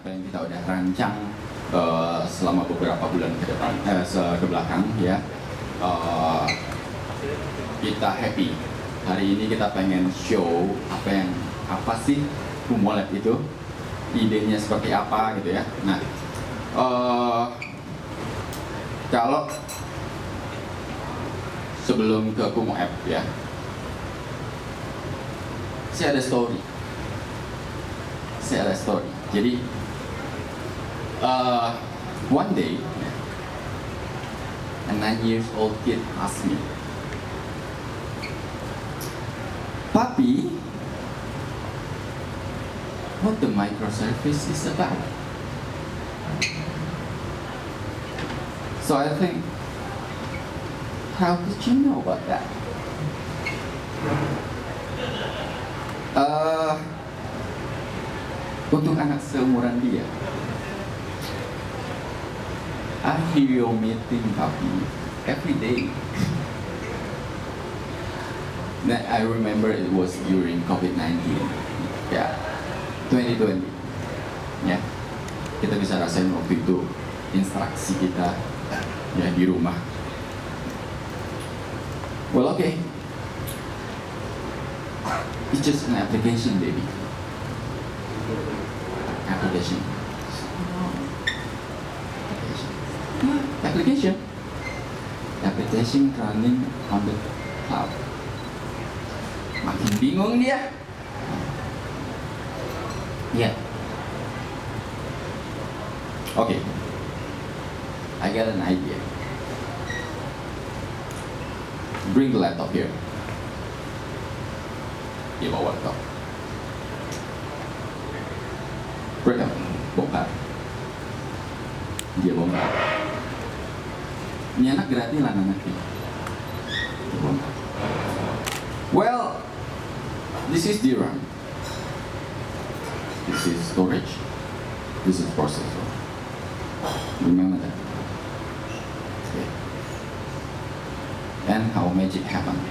apa yang kita udah rancang selama beberapa bulan ke depan, ke belakang ya. Kita happy. Hari ini kita pengen show apa sih Kumu Lab itu, idenya seperti apa gitu ya. Nah, kalau sebelum ke Kumu App ya, saya ada story. Jadi one day a 9-year-old kid asked me, "Papi, what the microservice is about?" So I think, how did you know about that? Untuk anak seumuran dia, I hear your meeting, Papi, every day. I remember it was during COVID-19, ya, 2020. Ya, kita bisa rasain waktu itu interaksi kita ya di rumah. Well, okay, it's just an application, baby. Application running on the cloud. Makin bingung dia. Yeah. Okay, I got an idea. Bring the laptop here. Dia bawa laptop. Bongkar. Dia bongkar. Ini anak gratilan anaknya. Dia bongkar. Well, this is DRAM. This is storage. This is processor. Remember that. Okay. And how magic happened.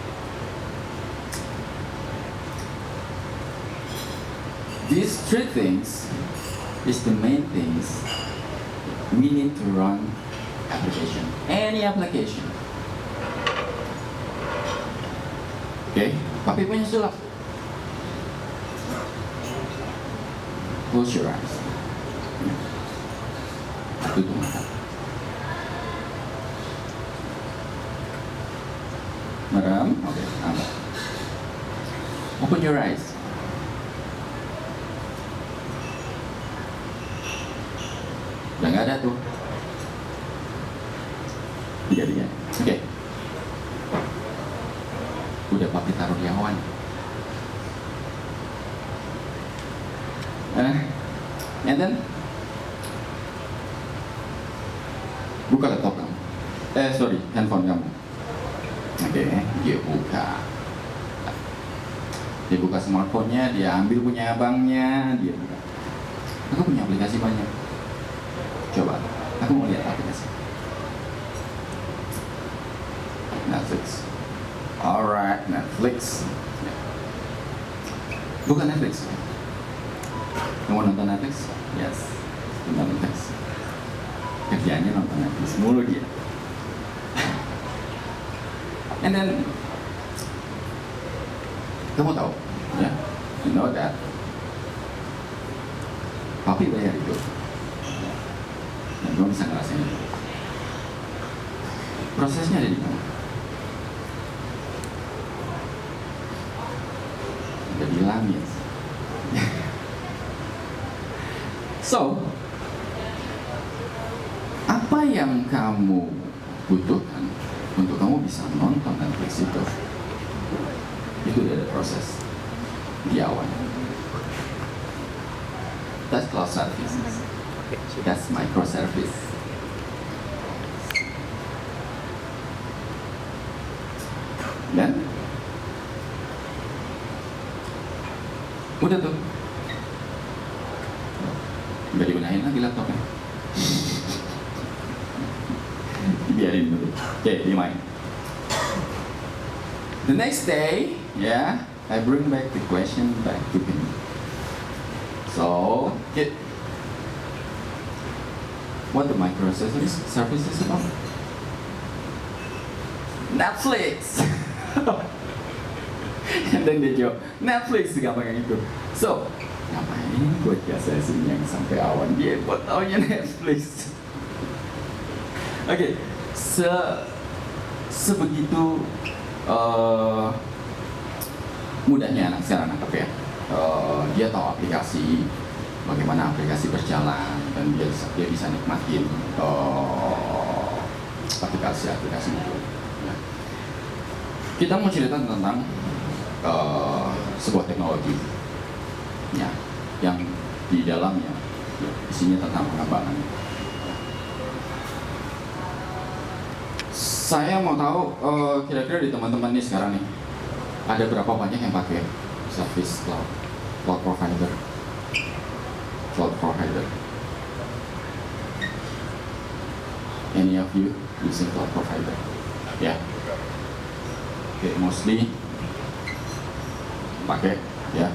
These three things is the main things we need to run application, any application. Okay, Papi punya sulap. Close your eyes. Tutup mata. Merem, okay, tambah. Open your eyes. Udah nggak ada tuh. Tiga. Oke. Udah Papi taruh di awan. And then buka laptop kamu. Sorry, handphone kamu. Oke, dia buka. Dia buka smartphone-nya, dia ambil punya abangnya, dia buka. Aku punya aplikasi banyak. Coba, aku mau lihat aplikasi. Netflix. Alright, Netflix. Bukan Netflix. Kamu nonton Netflix? Yes, nonton Netflix. Kerjanya nonton Netflix mulu dia. And then, kamu tahu, ya, you know that Papi bayar itu. Dan kamu bisa ngerasain itu. Prosesnya ada di mana? Ada di langit. So, apa yang kamu butuhkan untuk kamu bisa nonton Netflix itu udah ada proses di awal. That's cloud service. That's microservice. Dan udah tuh, nggak digunain lagi laptopnya. Biarin dulu. Oke, dia main. The next day, yeah, I bring back the question back to him. So, kid, what the microservice service is about? Netflix. And then dia jawab, Netflix gampang kayak gitu. So, ngapain buat jasa yang sampai awan dia buat taunya Netflix. Oke, sebegitu mudahnya anak sekarang nangkep ya. Dia tahu aplikasi, bagaimana aplikasi berjalan, dan dia bisa nikmatin aplikasi itu. Ya. Kita mau cerita tentang sebuah teknologi, ya, yang di dalamnya ya, isinya tentang pengembangan. Saya mau tahu kira-kira di teman-teman nih sekarang nih, ada berapa banyak yang pakai service cloud provider? Any of you using cloud provider? Ya. Okay, mostly pakai ya.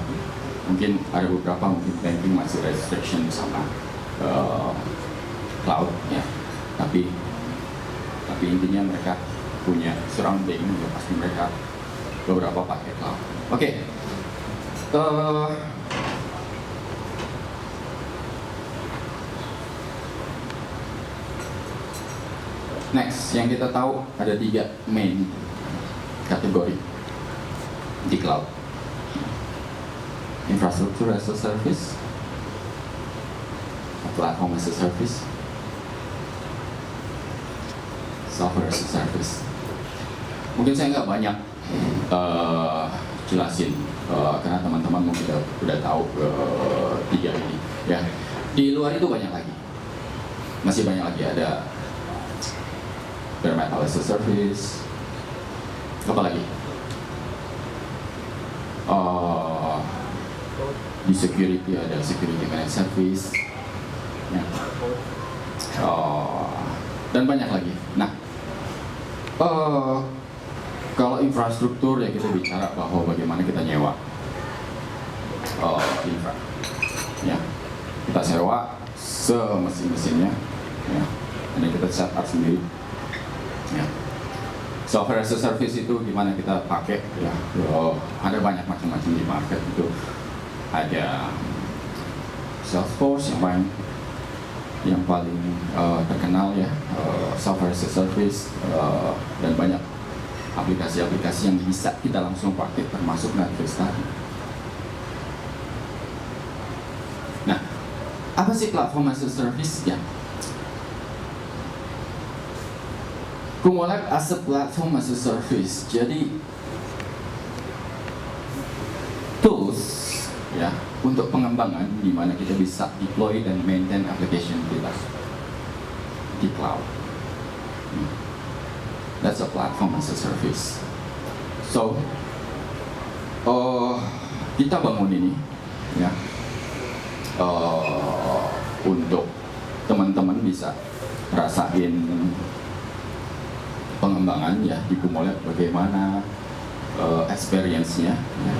Mungkin ada beberapa, mungkin banking masih restriction sama cloud ya. Tapi intinya mereka punya surrounding ya, pasti mereka beberapa pakai cloud. Oke. Next, yang kita tahu ada 3 main kategori di cloud. Infrastructure as a service, platform as a service, software as a service. Mungkin saya nggak banyak jelasin karena teman-teman mungkin udah tahu 3 ini ya. Di luar itu banyak lagi, masih banyak lagi, ada bare metal as a service, apa lagi? Di security ada security managed service ya. Dan banyak lagi. Nah, kalau infrastruktur ya kita bicara bahwa bagaimana kita nyewa infra ya, kita sewa mesin-mesinnya ya, dan kita set up sendiri ya. Software as a service itu gimana kita pakai ya. Ada banyak macam-macam di market itu. Ada Salesforce yang paling terkenal ya, software as a service, dan banyak aplikasi-aplikasi yang bisa kita langsung pakai, termasuk Netflix tadi. Nah, apa sih platform as a service ya? Kumolab as a platform as a service, jadi tools ya untuk pengembangan di mana kita bisa deploy dan maintain application kita di cloud. That's a platform as a service. So, kita bangun ini ya untuk teman-teman bisa rasain pengembangan ya di Kumolab, bagaimana experience-nya ya.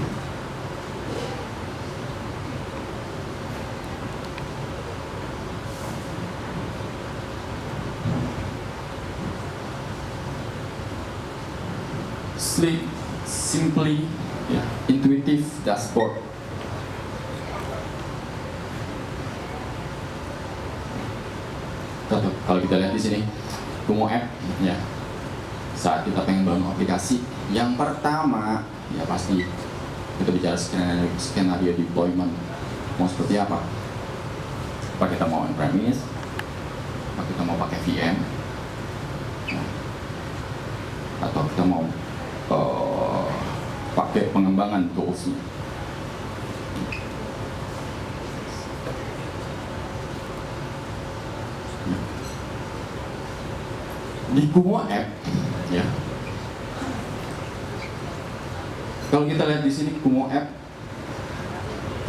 Simply ya, intuitive dashboard. Kalau kita lihat di sini, Kumo App ya. Saat kita pengen bangun aplikasi, yang pertama ya pasti kita bicara skenario deployment. Mau seperti apa? Apa kita mau on-premise? Apa kita mau pakai VM? Ya. Atau kita mau pakai pengembangan toolsnya. Di Kumo App, ya. Kalau kita lihat di sini Kumo App,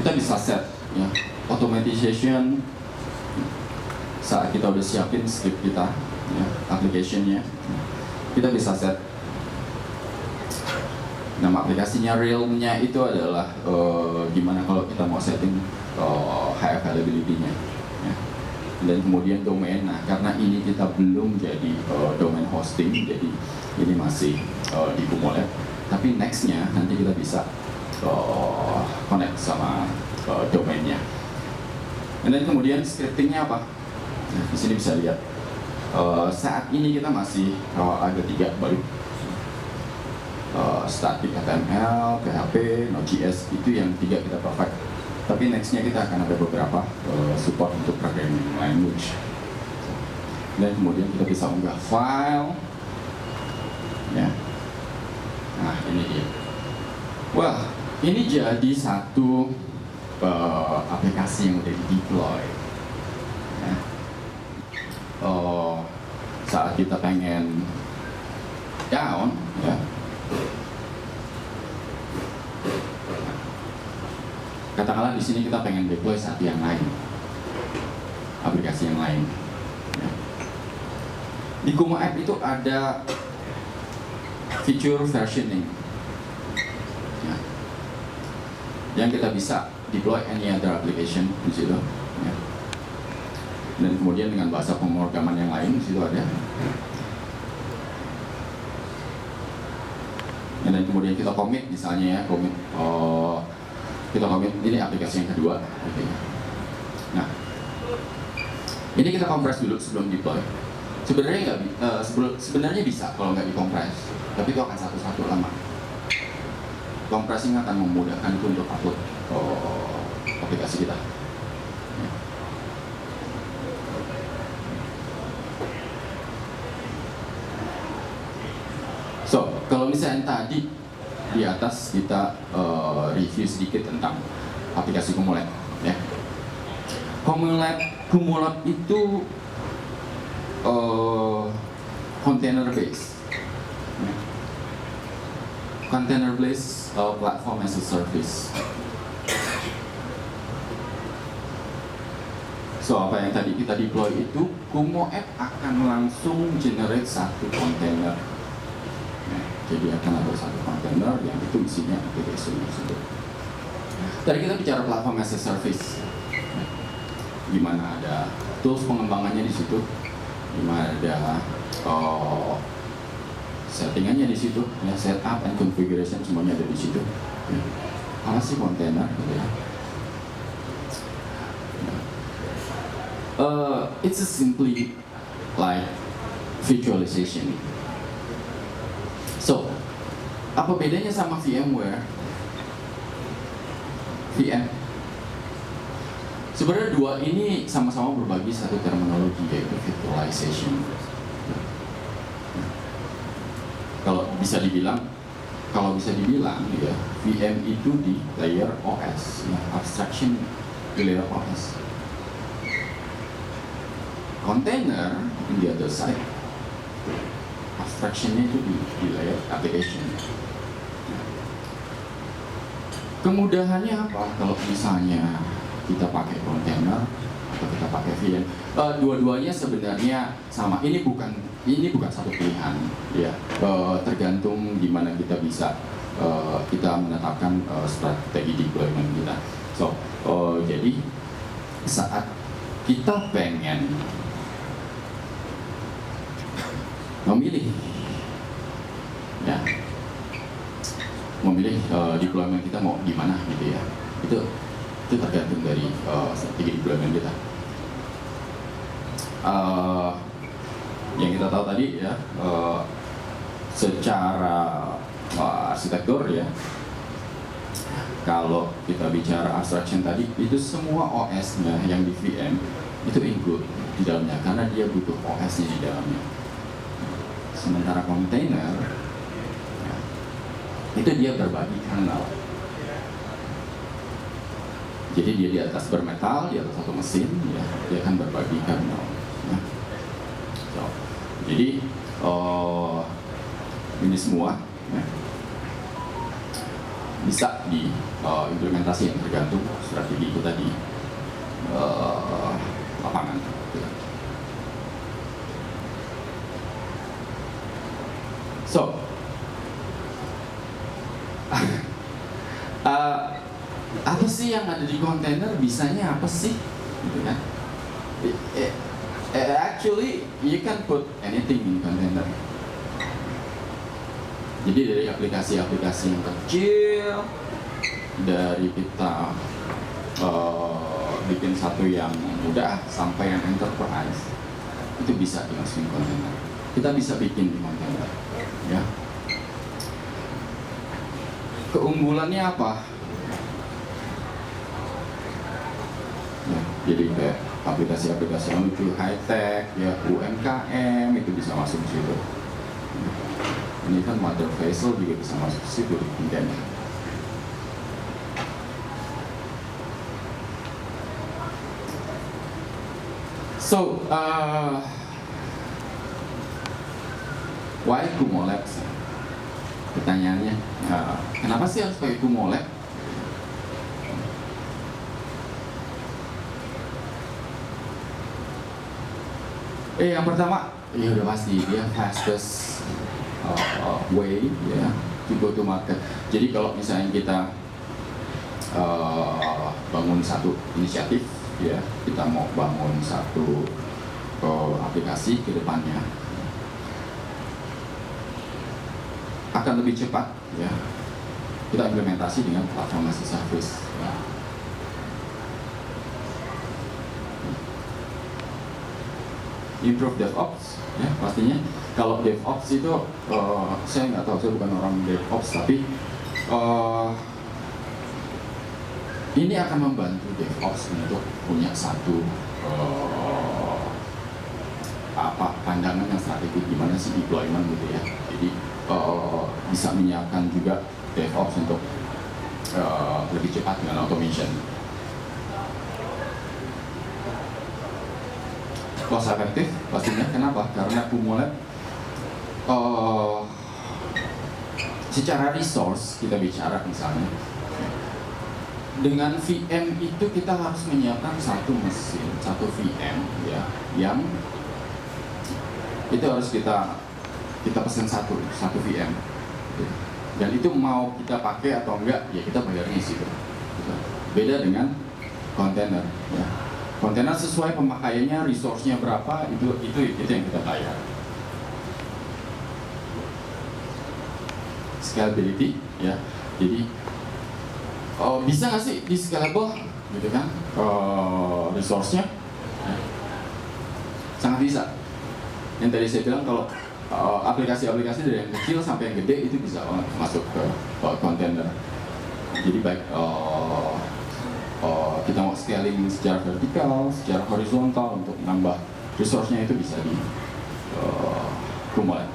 kita bisa set, ya, automation saat kita udah siapin script kita, ya, application-nya, kita bisa set. Nama aplikasinya, realm-nya itu adalah gimana kalau kita mau setting high availability-nya. Ya. dan kemudian domain. Nah, karena ini kita belum jadi domain hosting, jadi ini masih di Kumu Lab. Tapi nextnya nanti kita bisa connect sama domainnya. Dan kemudian scriptingnya apa? Nah, di sini bisa lihat. Saat ini kita masih ada 3 baru. Static HTML, PHP, Node.js, itu yang 3 kita provide. Tapi nextnya kita akan ada beberapa support untuk programming language. Dan kemudian kita bisa unggah file. Ya. Nah, ini dia. Wah, ini jadi satu aplikasi yang udah di-deploy. Ya. Saat kita pengen down, ya, katakanlah di sini kita pengen deploy satu yang lain, aplikasi yang lain. Ya. Di Kumu App itu ada fitur versioning, ya, yang kita bisa deploy any other application di situ. Ya. Dan kemudian dengan bahasa pemrograman yang lain di situ ada. Dan kemudian kita commit misalnya ya, kita commit ini aplikasi yang kedua. Okay. Nah, ini kita kompres dulu sebelum deploy. Sebenarnya bisa kalau nggak dikompres, tapi itu akan satu-satu lama. Compressing akan memudahkan itu untuk upload aplikasi kita. So, kalau misalnya tadi di atas kita review sedikit tentang aplikasi Kumu Lab, ya. Kumu Lab itu container based, ya. Container based platform as a service. So, apa yang tadi kita deploy itu, Kumu App akan langsung generate satu container. Jadi akan ada satu kontainer yang itu isinya aplikasi tersebut. Tadi kita bicara platform as a service, gimana ada tools pengembangannya di situ, gimana ada settingannya di situ, ya, setup and configuration semuanya ada di situ. Apa sih kontainer? Gitu ya. It's a simply like virtualization. So, apa bedanya sama VMware? VM. Sebenarnya dua ini sama-sama berbagi satu terminologi, yaitu virtualization. Kalau bisa dibilang ya, VM itu di layer OS, ya, abstraction di layer OS. Container in the other side, abstraction-nya itu di layer application. Kemudahannya apa? Kalau misalnya kita pakai container atau kita pakai VM, dua-duanya sebenarnya sama. Ini bukan satu pilihan, ya. Tergantung di mana kita bisa kita menetapkan strategi deployment kita. So, jadi saat kita pengen memilih deployment kita mau di mana gitu ya, itu tergantung dari strategi deployment kita. Yang kita tahu tadi ya, secara arsitektur ya, kalau kita bicara abstraction tadi, itu semua OS-nya yang di VM itu include di dalamnya karena dia butuh OS-nya di dalamnya. Sementara container ya, itu dia berbagi kernel. Jadi dia di atas bermetal, di atas satu mesin, ya, dia akan berbagi kernel. Ya. So, jadi ini semua ya, bisa diimplementasi yang tergantung strategi kita di lapangan. Ya. So, apa sih yang ada di kontainer? Bisanya apa sih? Gitu kan? actually you can put anything in container. Jadi dari aplikasi-aplikasi yang kecil, dari kita bikin satu yang mudah sampai yang enterprise, itu bisa dimasukin kontainer. Kita bisa bikin di kontainer, ya. Keunggulannya apa? Ya, jadi kayak aplikasi-aplikasi yang lucu, high tech, ya UMKM itu bisa masuk ke situ. Ini kan mother vessel juga bisa masuk ke situ di kontainer. So, why Kumo Labs? Pertanyaannya, kenapa sih harus pakai Kumo Lab? Yang pertama, ya udah pasti dia fastest way ya to go to market. Jadi kalau misalnya kita bangun satu inisiatif, ya kita mau bangun satu aplikasi ke depannya, akan lebih cepat ya kita implementasi dengan platform as a service ya. Improve DevOps ya pastinya. Kalau DevOps itu saya nggak tahu, saya bukan orang DevOps, tapi ini akan membantu DevOps untuk punya satu pandangan yang strategis gimana sih deployment gitu ya. Jadi bisa menyiapkan juga DevOps untuk lebih cepat dengan automation. Cost efektif pastinya. Kenapa? Karena Kumo Lab secara resource kita bicara misalnya, dengan VM itu kita harus menyiapkan satu mesin, satu VM ya, yang itu harus kita pesen satu VM, dan itu mau kita pakai atau enggak ya kita bayarnya di situ. Beda dengan kontainer ya. Kontainer sesuai pemakaiannya, resource-nya berapa, itu yang kita bayar. Scalability ya, jadi bisa nggak sih di scalable gitu kan resource-nya? Ya. Sangat bisa. Yang tadi saya bilang kalau aplikasi-aplikasi dari yang kecil sampai yang gede itu bisa masuk ke kontainer. Jadi baik kita mau scaling secara vertikal, secara horizontal untuk menambah resource-nya itu bisa di Kumo Lab.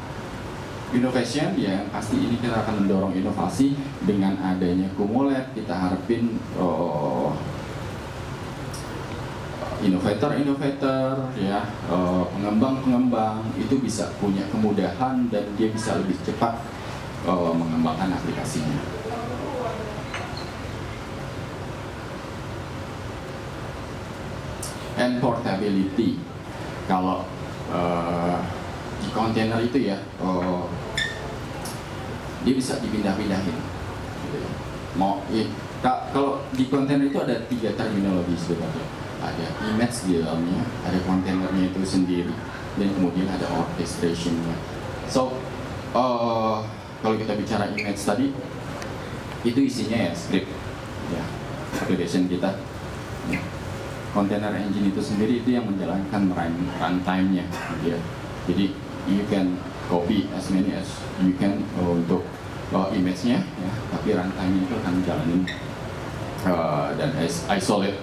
Innovation ya pasti ini kita akan mendorong inovasi dengan adanya Kumo Lab. Kita harapin inovator ya, pengembang itu bisa punya kemudahan dan dia bisa lebih cepat mengembangkan aplikasinya. And portability, kalau di kontainer itu ya dia bisa dipindah-pindahin gitu ya. Kalau di kontainer itu ada 3 terminologi sebenarnya. Ada image di dalamnya, ada kontainernya itu sendiri, dan kemudian ada orchestration-nya. So kalau kita bicara image tadi, itu isinya ya script ya, application kita ya. Container engine itu sendiri itu yang menjalankan runtime-nya gitu ya. Jadi you can copy as many as you can untuk image-nya ya, tapi runtime itu akan menjalani dan isolate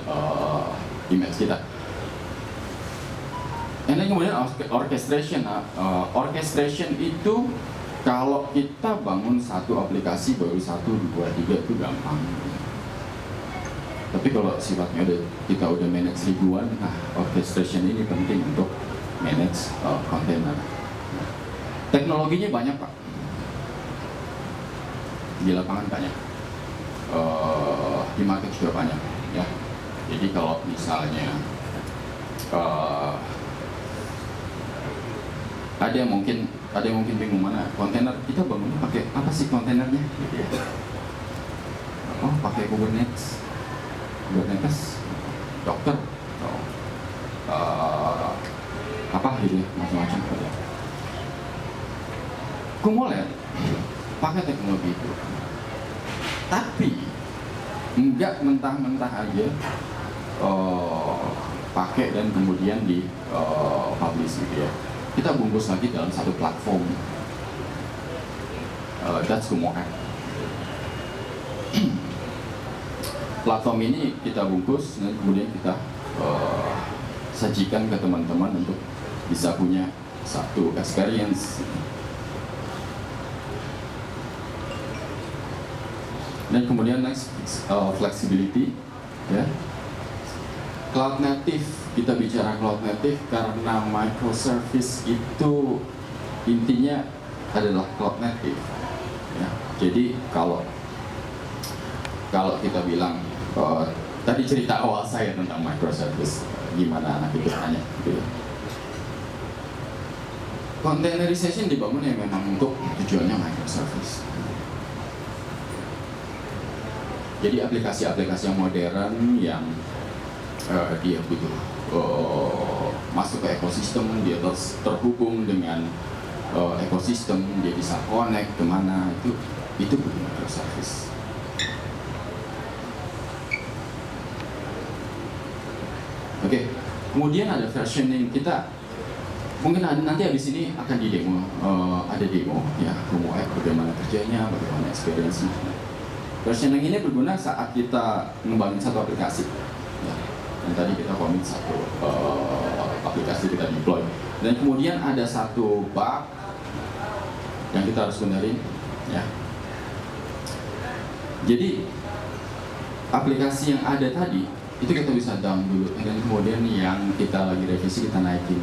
image kita. And then kemudian orchestration. Orchestration itu kalau kita bangun satu aplikasi baru 1, 2, 3 itu gampang. Tapi kalau sifatnya kita udah manage ribuan, orchestration ini penting untuk manage kontainer. Teknologinya banyak Pak, di lapangan banyak, di market juga banyak ya. Jadi kalau misalnya ada yang mungkin bingung mana kontainer kita bangunnya pakai apa sih kontainernya? Gitu ya. Oh pakai Kubernetes, Docker, apa gitu ya, macam-macam ada. Kumu LED pakai teknologi itu, tapi enggak mentah-mentah aja pakai dan kemudian di publish gitu ya. Kita bungkus lagi dalam satu platform, that's Kumu App. Platform ini kita bungkus dan kemudian kita sajikan ke teman-teman untuk bisa punya satu experience. Dan kemudian next flexibility, ya. Cloud native, kita bicara cloud native karena microservice itu intinya adalah cloud native. Ya. Jadi kalau kita bilang tadi cerita awal saya tentang microservice, gimana anak itu tanya, gitu ya. Containerization dibangun ya memang untuk tujuannya microservice. Jadi aplikasi-aplikasi yang modern yang dia butuh masuk ke ekosistem, dia terhubung dengan ekosistem, dia bisa connect kemana, itu butuh microservice. Oke, kemudian ada versioning. Kita mungkin nanti habis ini akan di demo, ada demo ya, Kumu App bagaimana kerjanya, bagaimana experience-nya. Versioning ini berguna saat kita ngembangin satu aplikasi. Ya. Dan tadi kita commit satu aplikasi, kita deploy. Dan kemudian ada satu bug yang kita harus benerin. Ya. Jadi aplikasi yang ada tadi itu kita bisa down dulu, dan kemudian yang kita lagi revisi kita naikin.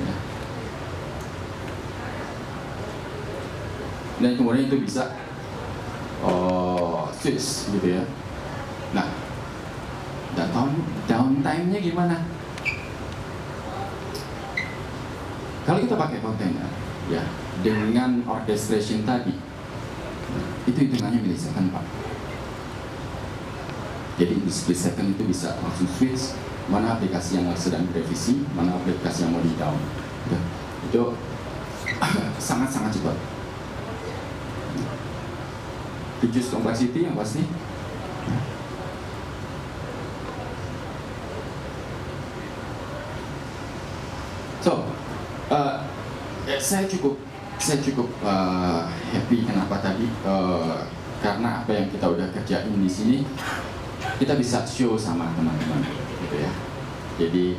Ya. Dan kemudian itu bisa switch gitu ya. Nah, downtime-nya gimana? Kalau kita pakai container, ya, dengan orchestration tadi, itu hitungannya millisecond, Pak. Jadi di split second itu bisa langsung switch mana aplikasi yang sedang direvisi, mana aplikasi yang mau di down. Itu sangat-sangat cepat. Reduce complexity yang pasti. So, saya cukup happy kenapa tadi, karena apa yang kita udah kerjain di sini kita bisa show sama teman-teman, gitu ya. Jadi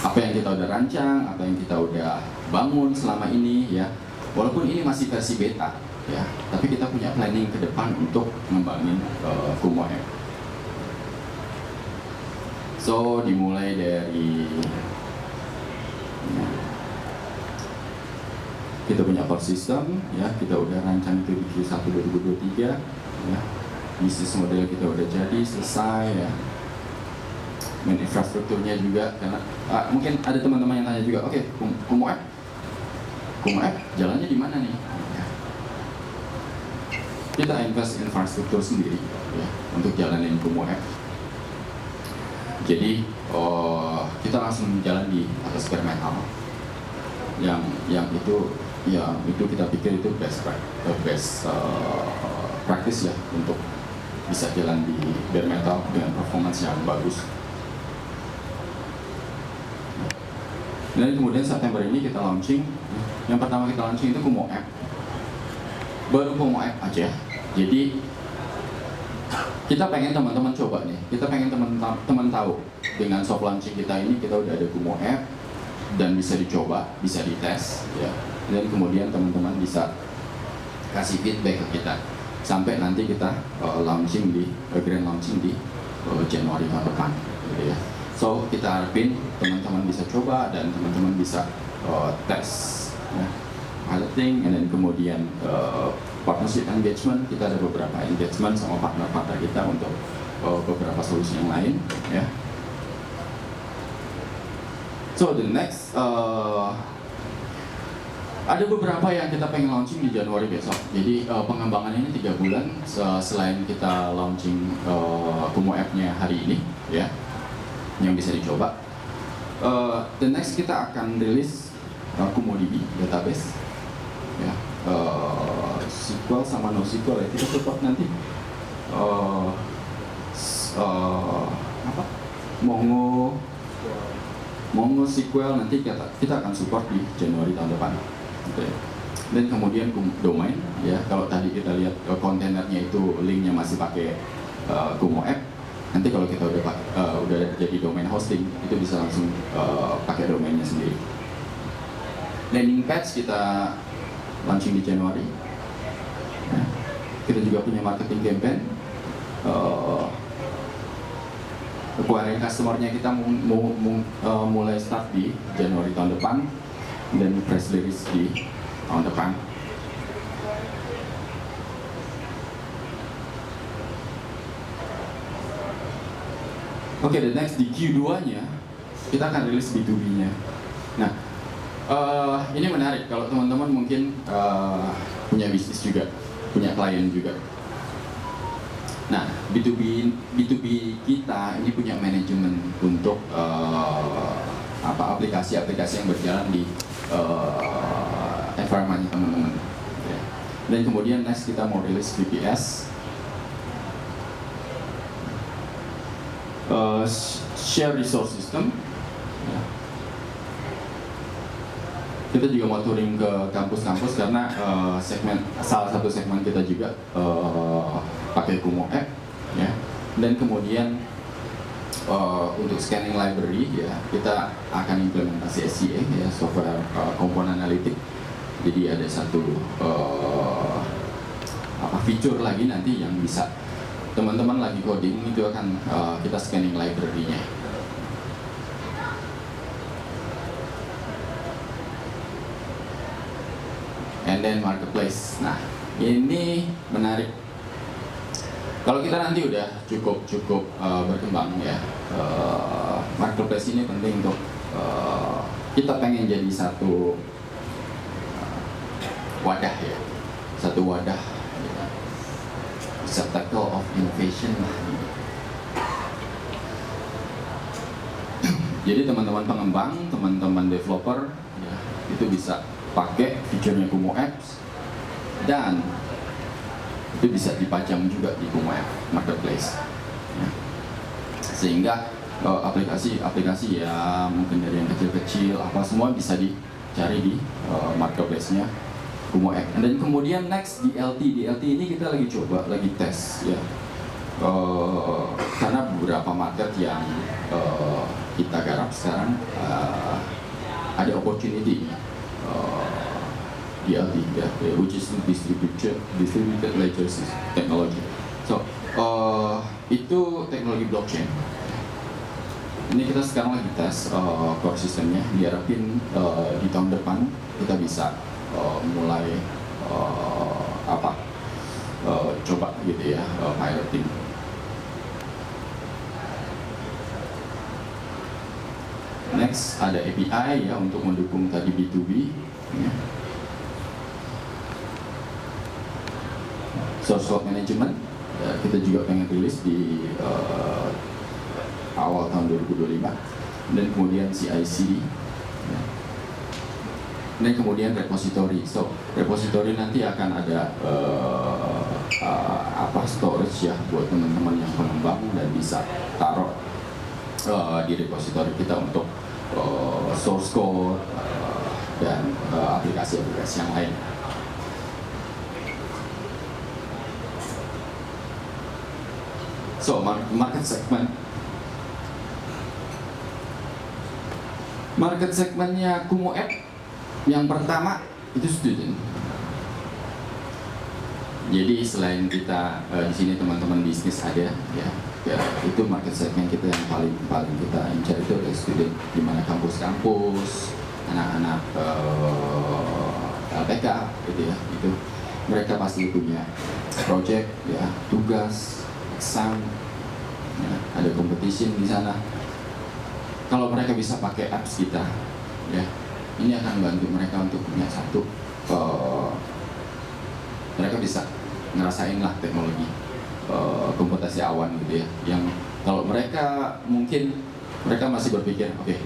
apa yang kita udah rancang, apa yang kita udah bangun selama ini, ya, walaupun ini masih versi beta, ya, tapi kita punya planning ke depan untuk ngembangin Kumu App. So dimulai dari kita punya core system, ya, kita udah rancang itu di Q1 2023, ya. Bisnis model kita udah jadi selesai, ya. Main infrastrukturnya juga, karena mungkin ada teman-teman yang tanya juga, oke, Kumu App jalannya di mana nih? Ya. Kita invest infrastruktur sendiri, ya, untuk jalanin Kumu App. Jadi kita langsung jalan di atas bare metal, yang itu, ya, itu kita pikir itu best practice ya untuk bisa jalan di bare metal dengan performance yang bagus. Dan kemudian September ini kita launching. Yang pertama kita launching itu Kumu App. Baru Kumu App aja. Jadi kita pengen teman-teman coba nih. Kita pengen teman-teman tahu dengan soft launching kita ini kita udah ada Kumu App dan bisa dicoba, bisa dites, ya. Dan kemudian teman-teman bisa kasih feedback ke kita sampai nanti kita launching di grand launching di Januari tahun depan, gitu ya. So kita harapin teman-teman bisa coba dan teman-teman bisa tes, ya, piloting, and then kemudian partnership engagement. Kita ada beberapa engagement sama partner-partner kita untuk beberapa solusi yang lain, ya. So the next ada beberapa yang kita pengen launching di Januari besok. Jadi pengembangan ini 3 bulan selain kita launching Kumu App-nya hari ini, ya, yang bisa dicoba. The next kita akan rilis KumoDB database, ya, SQL sama NoSQL ya, kita support nanti apa Mongo SQL nanti kita akan support di Januari tahun depan, gitu ya. Dan kemudian domain, ya, kalau tadi kita lihat kontainernya itu linknya masih pakai Kumo App, nanti kalau kita udah jadi domain hosting itu bisa langsung pakai domainnya sendiri. Landing page kita launching di Januari. Nah, kita juga punya marketing campaign. Acquiring customer-nya kita mulai start di Januari tahun depan, dan press release di tahun depan. Oke, the next di Q2-nya kita akan rilis B2B-nya. Nah, ini menarik kalau teman-teman mungkin punya bisnis juga, punya klien juga. Nah, B2B kita ini punya manajemen untuk aplikasi-aplikasi yang berjalan di environment teman-teman. Ya. Dan kemudian next kita mau rilis VPS, share resource system. Ya. Kita juga mau touring ke kampus-kampus karena salah satu segmen kita juga pakai Kumo App, ya. Dan kemudian untuk scanning library, ya, kita akan implementasi SCA, ya, software component analytic. Jadi ada satu fitur lagi nanti yang bisa teman-teman lagi coding itu akan kita scanning library-nya. And then marketplace. Nah, ini menarik. Kalau kita nanti udah cukup berkembang, ya, marketplace ini penting untuk kita pengen jadi satu wadah, ya, satu wadah, ya, receptacle of innovation lah. Jadi teman-teman pengembang, teman-teman developer, ya, itu bisa pakai fiturnya Kumo Apps, dan itu bisa dipajang juga di Kumo App Marketplace, ya. Sehingga aplikasi-aplikasi, ya, mungkin dari yang kecil-kecil apa semua bisa dicari di marketplace-nya Kumo App. Dan kemudian next DLT ini kita lagi coba, lagi tes, ya, karena beberapa market yang kita garap sekarang ada opportunity DLT, ya, which is distributed ledger technology. So itu teknologi blockchain. Ini kita sekarang lagi tes core systemnya, diharapin di tahun depan kita bisa mulai coba gitu, ya, piloting. Next ada API, ya, untuk mendukung tadi B2B, ya. Source code management, ya, kita juga pengen rilis di awal tahun 2025, dan kemudian CI/CD, ya. Dan kemudian repository. So repository nanti akan ada storage, ya, buat teman-teman yang pengembang, dan bisa taruh di repository kita untuk source code dan aplikasi-aplikasi yang lain. So market segmennya Kumo App yang pertama itu student. Jadi selain kita di sini teman-teman bisnis ada, ya, itu market segmen kita yang paling kita incar itu adalah student, di mana kampus-kampus, anak-anak LPK, gitu, ya, itu mereka pasti punya project, ya, tugas, exam, ya, ada competition di sana. Kalau mereka bisa pakai apps kita, ya, ini akan bantu mereka untuk punya satu, mereka bisa ngerasain lah teknologi komputasi awan, gitu, ya, yang kalau mereka mungkin mereka masih berpikir, oke,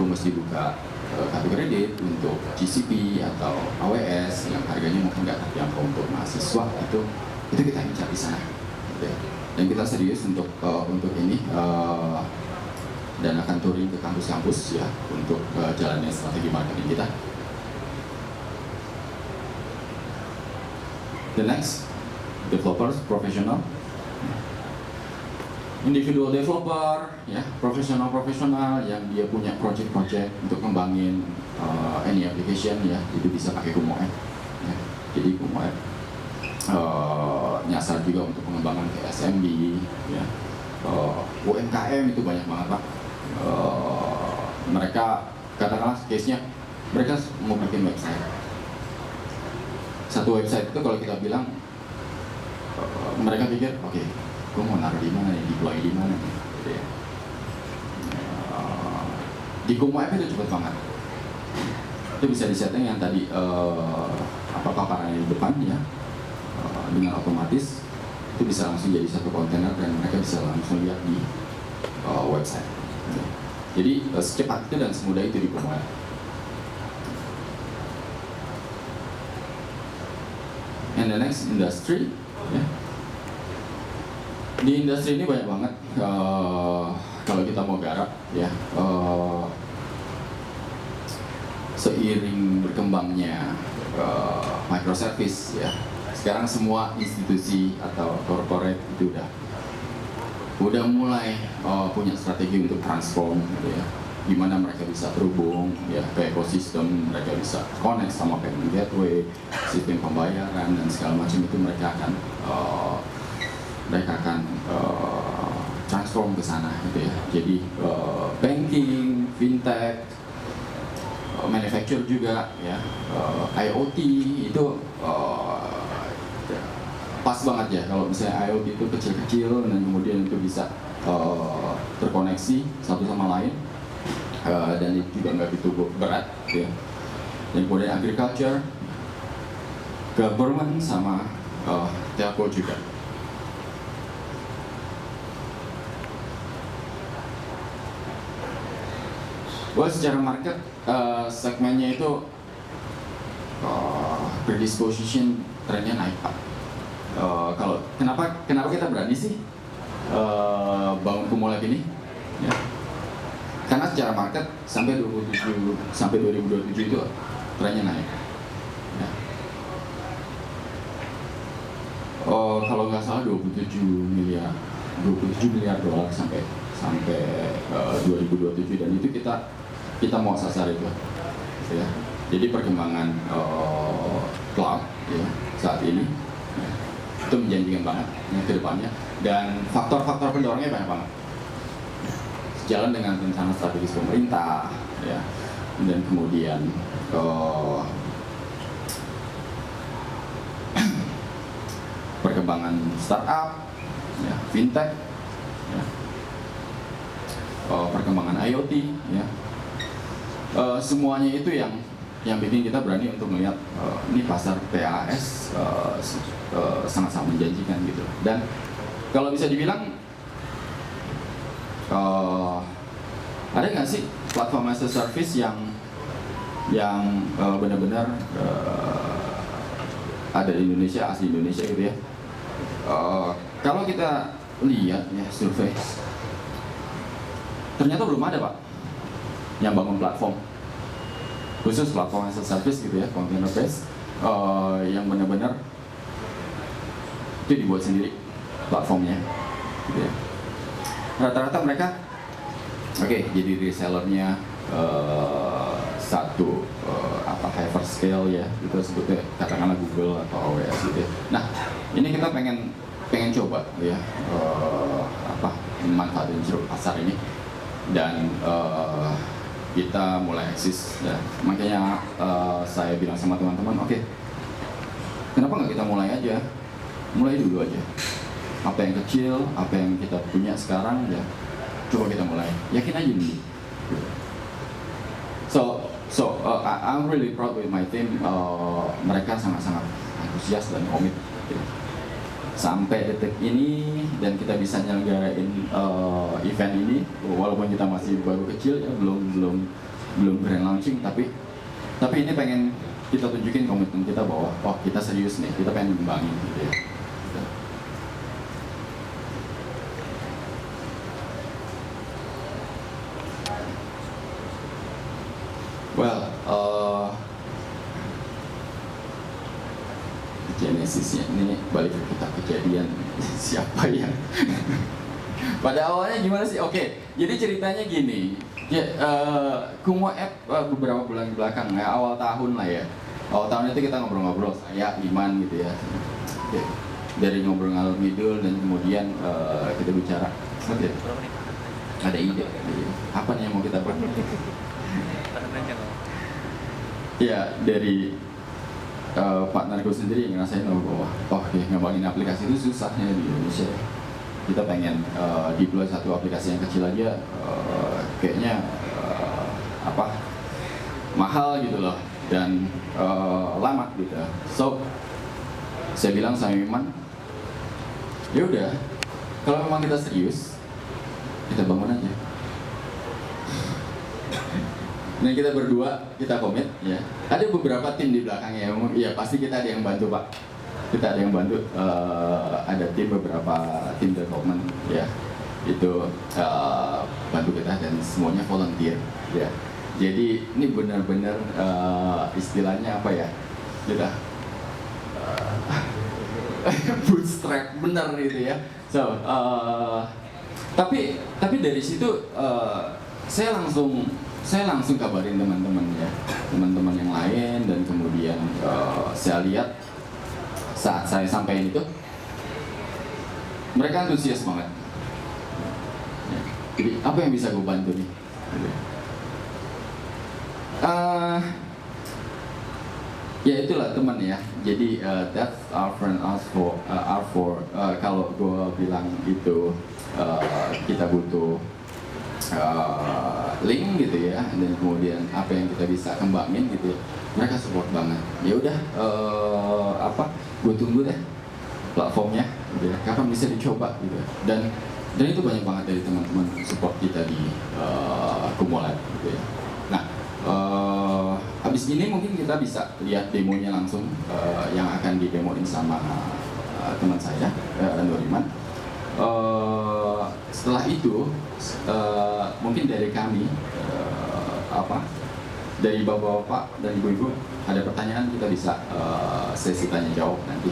aku mesti buka kartu kredit untuk GCP atau AWS yang harganya mungkin nggak terjangkau untuk mahasiswa, itu kita incar di sana. Gitu ya. Dan kita serius untuk ini dan akan touring ke kampus-kampus ya untuk jalannya strategi marketing kita. The next, developers, profesional, individual developer, ya, profesional yang dia punya project untuk kembangin any application ya, itu bisa pakai Kumo App. Ya. Jadi Kumo App nyasar juga untuk pengembangan ke SMB, ya, UMKM itu banyak banget Pak. Mereka katakanlah case-nya mereka mau bikin website. Satu website itu kalau kita bilang mereka pikir oke, gue mau naruh di mana nih, deploy di mana nih, gitu ya. Di Kumo App itu cepet banget. Itu bisa disetting yang tadi paparan di depan ya, dengan otomatis itu bisa langsung jadi satu kontainer dan mereka bisa langsung lihat di website. Jadi secepat itu dan semudah itu di Kumo App. And the next industry, ya. Di industri ini banyak banget kalau kita mau garap ya, seiring berkembangnya microservice ya, sekarang semua institusi atau corporate itu udah mulai punya strategi untuk transform gitu ya, gimana mereka bisa terhubung ya ke ekosistem, mereka bisa connect sama payment gateway, sistem pembayaran dan segala macam itu mereka akan transform ke sana gitu ya. Jadi banking, fintech, manufacture juga ya, IoT itu pas banget ya kalau misalnya IoT itu kecil-kecil dan kemudian itu bisa terkoneksi satu sama lain dan itu juga nggak begitu berat ya. Dan kemudian agriculture, government sama telco juga. Secara market segmennya itu predisposition trennya naik Pak. Kalau kenapa kita berani sih bangun Kumo Lab ini? Ya. Karena secara market sampai 2027 itu trennya naik. Ya. Kalau nggak salah 27 miliar dolar sampai 2027 dan itu kita mau sasar itu ya. Jadi perkembangan cloud ya, saat ini ya, itu menjanjikan banget ya, ke depannya dan faktor-faktor pendorongnya banyak banget sejalan dengan rencana strategis pemerintah ya, dan kemudian perkembangan startup ya, fintech ya, perkembangan IoT ya, semuanya itu yang bikin kita berani untuk melihat ini pasar PaaS sangat-sangat menjanjikan gitu. Dan kalau bisa dibilang ada nggak sih platform as a service yang benar-benar ada di Indonesia, asli Indonesia gitu ya. Kalau kita lihat ya survei, ternyata belum ada Pak yang bangun platform khusus platform as a service gitu ya, container base yang benar-benar itu dibuat sendiri platformnya gitu ya. Rata-rata mereka jadi resellernya satu hyperscale ya, itu sebutnya katakanlah Google atau AWS gitu ya. Nah ini kita pengen coba ya manfaatin jeruk pasar ini dan kita mulai eksis ya. Makanya saya bilang sama teman-teman, oke, kenapa nggak kita mulai dulu aja apa yang kecil, apa yang kita punya sekarang ya, coba kita mulai, yakin aja dulu. So I'm really proud with my team. Mereka sangat-sangat antusias dan komit gitu. sampai detik ini dan kita bisa nyelenggarain event ini walaupun kita masih baru kecil ya, belum grand launching, tapi ini pengen kita tunjukin komitmen kita bahwa oh kita serius nih, kita pengen ngembangin gitu ya. Well, Genesisnya ini balik ke kita kejadian siapa yang pada awalnya gimana sih? Oke, jadi ceritanya gini ya, Kumo App beberapa bulan belakang ya, awal tahun lah ya, awal tahun itu kita ngobrol-ngobrol, saya Iman gitu ya, oke. Dari ngobrol ngalor ngidul dan kemudian kita bicara, oke, ada ide apa nih yang mau kita buat? Ya dari partnerku sendiri ngerasain bahwa ngembangin aplikasi itu susahnya di Indonesia. Kita pengen deploy satu aplikasi yang kecil aja kayaknya mahal gitu loh dan lama gitu. So saya bilang sama Iman, ya udah kalau memang kita serius kita bangun aja. Nah kita berdua, kita komit ya. Ada beberapa tim di belakangnya, ya pasti kita ada yang bantu Pak. Kita ada yang bantu, ada tim beberapa tim development ya. Itu bantu kita dan semuanya volunteer ya. Jadi ini benar-benar istilahnya apa ya? Kita bootstrap benar gitu ya. So tapi dari situ saya langsung kabarin teman-teman ya, teman-teman yang lain dan kemudian saya lihat saat saya sampaikan itu mereka antusias banget. Ya, jadi apa yang bisa gue bantu nih? Ya itulah teman ya. Jadi that's our friend are for kalau gue bilang itu kita butuh link gitu ya, dan kemudian apa yang kita bisa kembangin gitu, mereka support banget. Ya udah, gue tunggu deh platformnya, gitu ya. Kapan bisa dicoba gitu. Dan itu banyak banget dari teman-teman support kita di Kumo Lab gitu ya. Nah, habis ini mungkin kita bisa lihat demonya langsung yang akan didemoin sama teman saya, Nuriman. Setelah itu mungkin dari kami dari bapak-bapak dan ibu-ibu ada pertanyaan, kita bisa sesi tanya jawab nanti.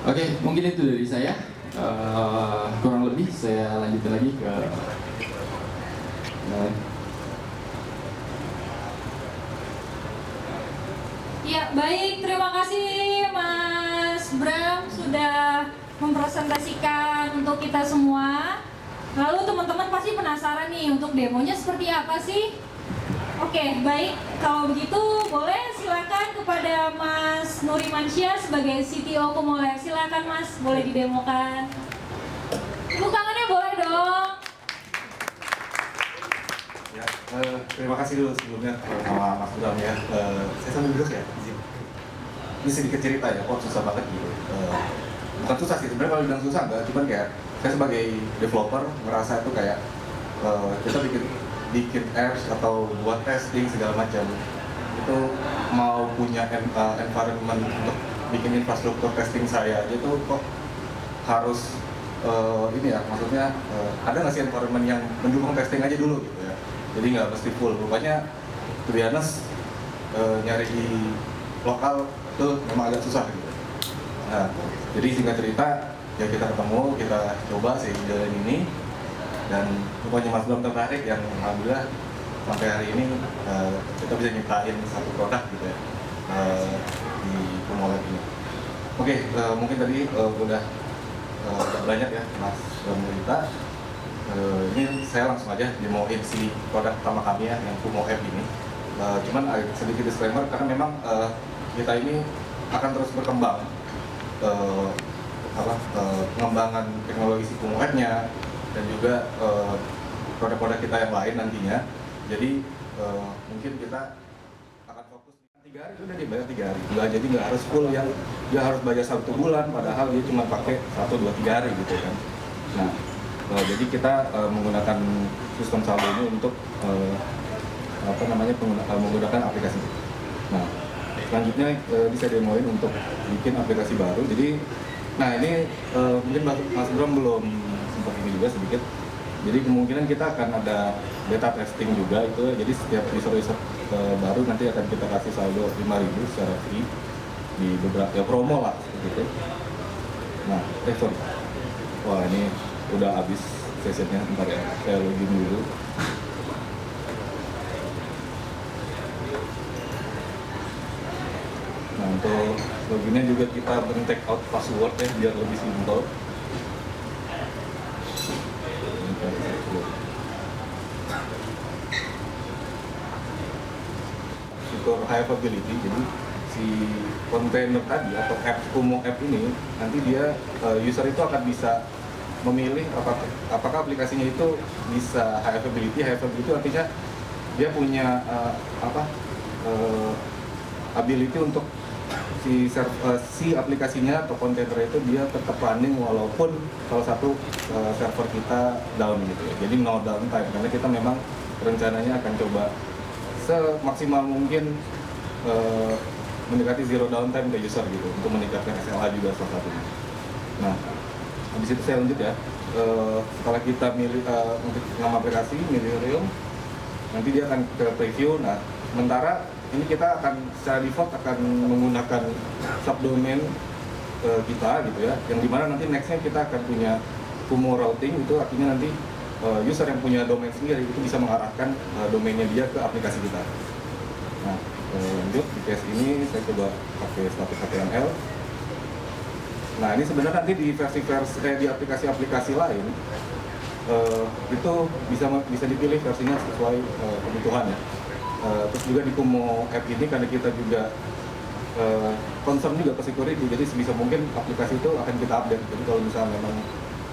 Oke, mungkin itu dari saya. Kurang lebih saya lanjutin lagi ke ya, baik, terima kasih Mas Bram sudah mempresentasikan untuk kita semua. Lalu teman-teman pasti penasaran nih untuk demonya seperti apa sih? Oke, baik, kalau begitu boleh silakan kepada Mas Nurimansyah sebagai CTO Kumo Lab. Silakan Mas, boleh didemokan. Tepuk tangannya boleh dong. Ya, terima kasih dulu sebelumnya sama Mas Bram ya. Saya sambil duduk ya. Ini sedikit cerita ya, kok susah banget gitu. Bukan susah sih, sebenarnya kalau bilang susah enggak, cuman kayak saya sebagai developer ngerasa itu kayak kita bikin apps atau buat testing segala macam itu mau punya environment untuk bikin infrastruktur testing saya aja itu kok harus ini ya, maksudnya ada nggak sih environment yang mendukung testing aja dulu gitu ya, jadi nggak mesti full. Rupanya to be honest, nyari di lokal itu memang agak susah gitu. Nah, jadi singkat cerita ya kita ketemu, kita coba sih jalan ini, dan rupanya Mas Bram tertarik yang alhamdulillah sampai hari ini kita bisa nyiptain satu produk gitu ya di Kumo Lab ini. Oke, mungkin tadi udah banyak ya Mas Bram cerita. Ini saya langsung aja demoin si produk pertama kami ya, yang Kumo App ini. Cuman sedikit disclaimer karena memang kita ini akan terus berkembang, pengembangan teknologi si Kumo App-nya dan juga produk-produk kita yang lain nantinya. Jadi mungkin kita akan fokus 3 3 hari udah dibayar 3 hari, nggak, jadi nggak harus full yang dia harus bayar 1 bulan, padahal dia cuma pakai 1, 2, 3 hari gitu kan. Nah, jadi kita menggunakan sistem saldo ini untuk menggunakan aplikasi. Nah, selanjutnya bisa demoin untuk bikin aplikasi baru. Jadi, nah ini mungkin Mas Bram belum sempat ini juga sedikit. Jadi kemungkinan kita akan ada beta testing juga itu. Jadi setiap user baru nanti akan kita kasih saldo 5.000 secara free di beberapa ya promo lah seperti itu. Nah, sorry. Wah ini udah habis sessionnya, bentar ya. Saya login dulu. Nah untuk loginnya juga kita take out password ya biar lebih simpel. Fitur high availability, jadi si kontainer tadi atau app Kumo app ini nanti dia user itu akan bisa memilih apakah aplikasinya itu bisa high availability. High availability itu artinya dia punya ability untuk si aplikasinya atau kontainer itu dia tetap running walaupun salah satu server kita down gitu ya. Jadi no downtime karena kita memang rencananya akan coba semaksimal mungkin mendekati zero downtime ke user gitu untuk meningkatkan SLA juga salah satunya. Nah, habis itu saya lanjut ya. Setelah kita milih untuk nama aplikasi, milih Realm, nanti dia akan ke preview. Nah, sementara ini kita akan secara default akan menggunakan subdomain kita gitu ya, yang dimana nanti nextnya kita akan punya Kumo routing, itu artinya nanti user yang punya domain sendiri itu bisa mengarahkan domainnya dia ke aplikasi kita. Nah, lanjut di case ini saya coba pakai status HTML. Nah ini sebenarnya nanti di di aplikasi-aplikasi lain itu bisa dipilih versinya sesuai kebutuhan ya. Terus juga di Kumo app ini karena kita juga concern juga ke security, jadi sebisa mungkin aplikasi itu akan kita update. Jadi kalau misalnya memang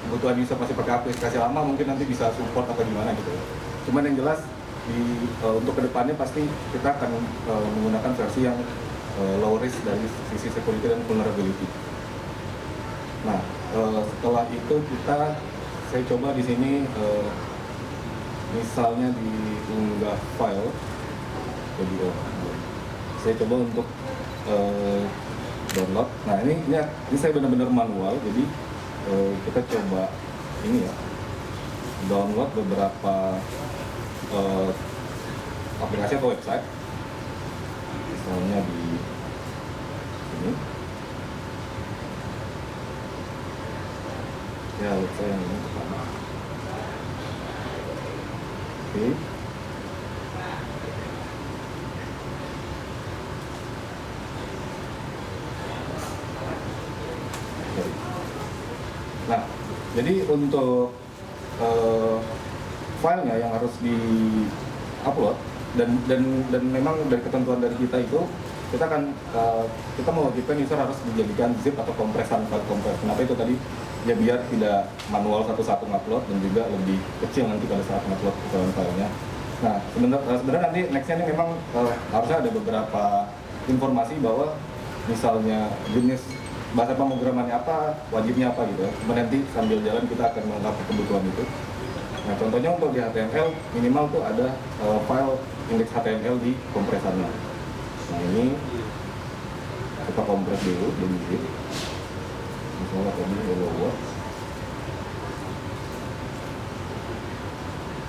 kebutuhan user masih pakai aplikasi lama, mungkin nanti bisa support atau gimana gitu ya. Cuman yang jelas untuk kedepannya pasti kita akan menggunakan versi yang low risk dari sisi security dan vulnerability. Nah setelah itu saya coba di sini misalnya diunggah file. Jadi saya coba untuk download. Nah ini saya benar-benar manual, jadi kita coba ini ya, download beberapa aplikasi atau website, misalnya di sini ya, website yang ini pertama. Oke. Nah, jadi untuk filenya yang harus di-upload dan memang dari ketentuan dari kita itu kita mewajibkan user harus dijadikan zip atau kompresan file kompres. Kenapa itu tadi? Ya biar tidak manual satu-satu ngupload dan juga lebih kecil nanti pada saat ngupload filenya. Nah, sebenarnya nanti nextnya ini memang harusnya ada beberapa informasi bahwa misalnya jenis bahasa pemrogramannya apa, wajibnya apa gitu ya. Kemudian nanti sambil jalan kita akan melengkapi kebutuhan itu. Nah contohnya untuk di HTML minimal tuh ada file indeks HTML di kompresannya. Nah ini kita kompres dulu jadi zip. Misalnya tadi hello world.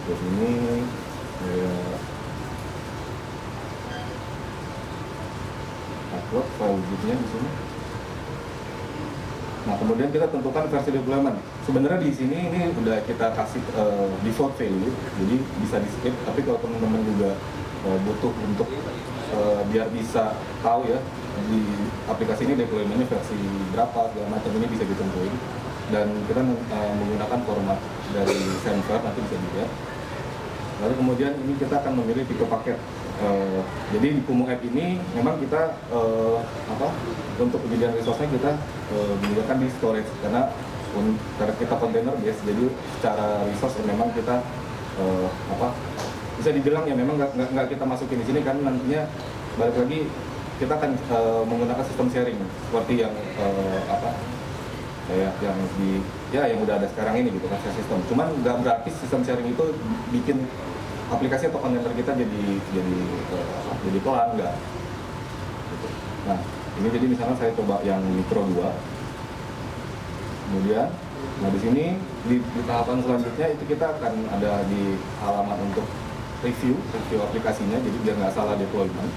Terus ini upload file zipnya di sini. Nah kemudian kita tentukan versi deployment. Sebenarnya di sini ini udah kita kasih default value, jadi bisa di skip. Tapi kalau teman-teman juga butuh untuk biar bisa tahu ya di aplikasi ini deploymentnya versi berapa segala macam, ini bisa ditentuin. Dan kita menggunakan format dari server, nanti bisa dilihat. Lalu kemudian ini kita akan memilih tipe paket. Jadi di Kumo app ini memang kita untuk penyediaan resource-nya kita menyediakan di storage karena kita container base, jadi secara resource memang kita bisa dibilang ya memang nggak kita masukin di sini kan nantinya balik lagi kita akan menggunakan sistem sharing seperti yang kayak yang yang udah ada sekarang ini gitu kan, sistem. Cuman nggak berarti sistem sharing itu bikin aplikasi atau kontainer kita jadi pelan, nggak. Gitu. Nah, ini jadi misalnya saya coba yang Micro 2. Kemudian, nah di sini di tahapan selanjutnya itu kita akan ada di halaman untuk review aplikasinya, jadi biar nggak salah deployment.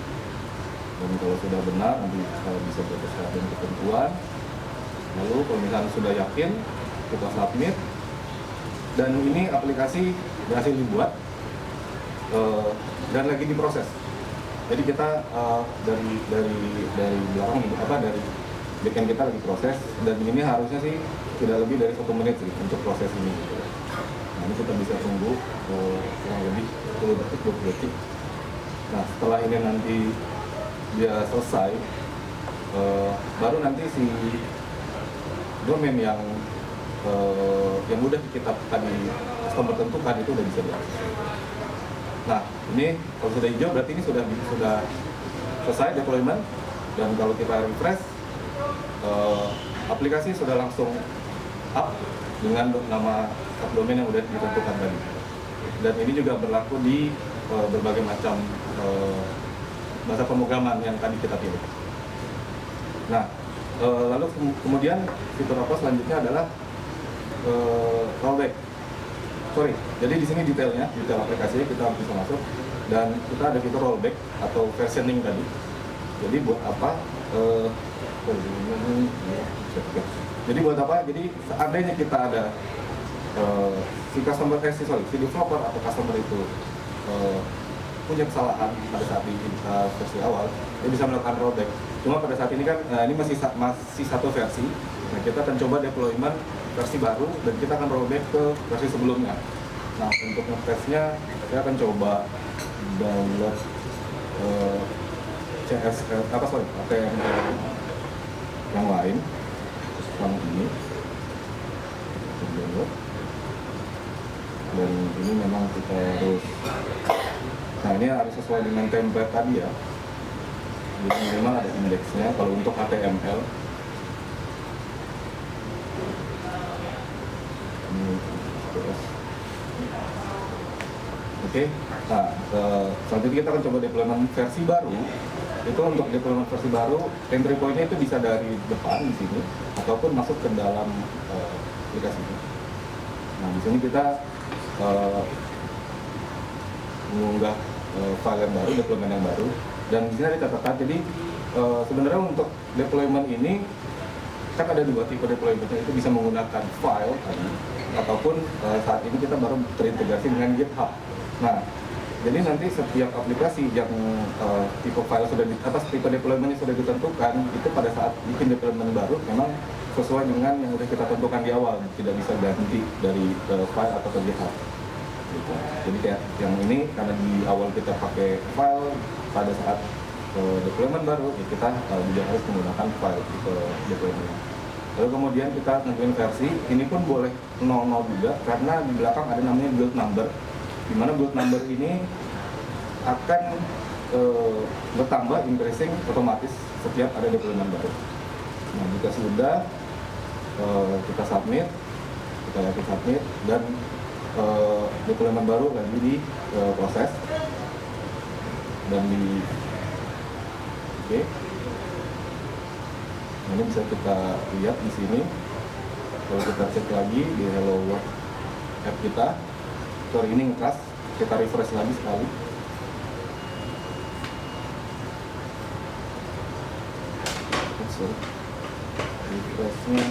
Dan kalau sudah benar nanti bisa bersesuaian dengan ketentuan. Lalu kalau misalnya sudah yakin, kita submit. Dan ini aplikasi berhasil dibuat dan lagi diproses. Jadi kita dari belakang dari backend kita lagi proses, dan ini harusnya sih tidak lebih dari 1 menit sih untuk proses ini. Nah, ini kita bisa tunggu kurang lebih 10 detik, 20 detik. Nah, setelah ini nanti dia selesai, baru nanti si domain yang udah kita tadi customer tentukan itu udah bisa diakses. Nah, ini kalau sudah hijau berarti ini sudah selesai deployment, dan kalau kita refresh, aplikasi sudah langsung up dengan nama subdomain yang udah ditentukan tadi. Dan ini juga berlaku di berbagai macam bahasa pemrograman yang tadi kita pilih. Nah, lalu kemudian fitur apa selanjutnya adalah rollback. Jadi di sini detail aplikasinya kita bisa masuk, dan kita ada fitur rollback atau versioning tadi. Jadi buat apa? Jadi seandainya kita ada si developer atau customer itu punya kesalahan pada saat di versi awal, dia bisa melakukan rollback. Cuma pada saat ini kan ini masih satu versi. Nah, kita akan coba deployment versi baru dan kita akan rollback ke versi sebelumnya. Nah, untuk ngetesnya saya akan coba download APM yang lain yang ini. Download. Dan ini memang kita harus, nah ini harus sesuai dengan template tadi ya. Jadi memang ada indeksnya kalau untuk HTML. Oke. Nah, selanjutnya kita akan coba deployment versi baru. Itu untuk deployment versi baru, entry point-nya itu bisa dari depan di sini ataupun masuk ke dalam aplikasi ini. Nah, di sini kita mengunggah file yang baru, deployment yang baru, dan di sini ada catatan. Jadi sebenarnya untuk deployment ini kan ada 2 tipe deployment, itu bisa menggunakan file tadi, ataupun saat ini kita baru terintegrasi dengan GitHub. Nah, jadi nanti setiap aplikasi yang tipe file sudah tipe deployment sudah ditentukan, itu pada saat bikin deployment baru memang sesuai dengan yang sudah kita tentukan di awal, tidak bisa ganti dari file atau ke GitHub. Gitu. Jadi kayak yang ini karena di awal kita pakai file, pada saat deployment baru ya kita juga harus menggunakan file tipe deployment. Lalu kemudian kita tentuin versi, ini pun boleh 00 juga karena di belakang ada namanya build number, di mana build number ini akan bertambah increasing otomatis setiap ada deployment baru. Nah, jika sudah kita submit, dan deployment baru lagi di proses dan di oke. Nah, ini bisa kita lihat di sini. Kalau kita cek lagi di Hello World app kita, sorry ini ngekas, kita refresh lagi sekali. Sorry, refreshnya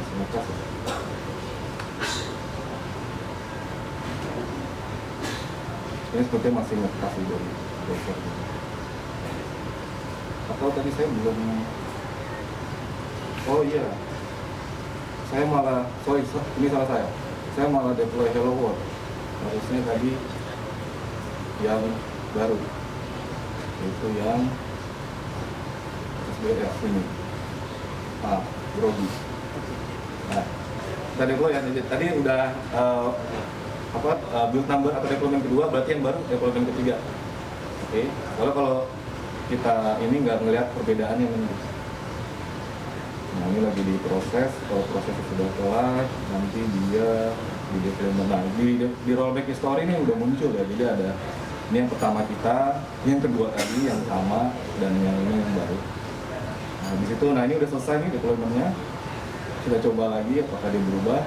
masih ngekas ya. Ini sepertinya masih ngekas dari browser. Atau tadi saya belum, oh iya, saya malah, sorry, ini salah saya malah deploy Hello World. Harusnya tadi yang baru, yaitu yang SBF ini, Groby. Nah, kita deploy ya. Jadi tadi udah build number atau deployment kedua, berarti yang baru deployment ketiga. Oke. Kalau kita ini nggak ngelihat perbedaannya nanti. Nah ini lagi diproses. Kalau prosesnya sudah kelar, nanti dia di deployment. Nah di rollback history ini udah muncul ya. Jadi ada ini yang pertama kita, yang kedua tadi yang sama, dan yang ini yang baru. Nah di situ, nah ini udah selesai nih deploymentnya. Kita coba lagi apakah dia berubah,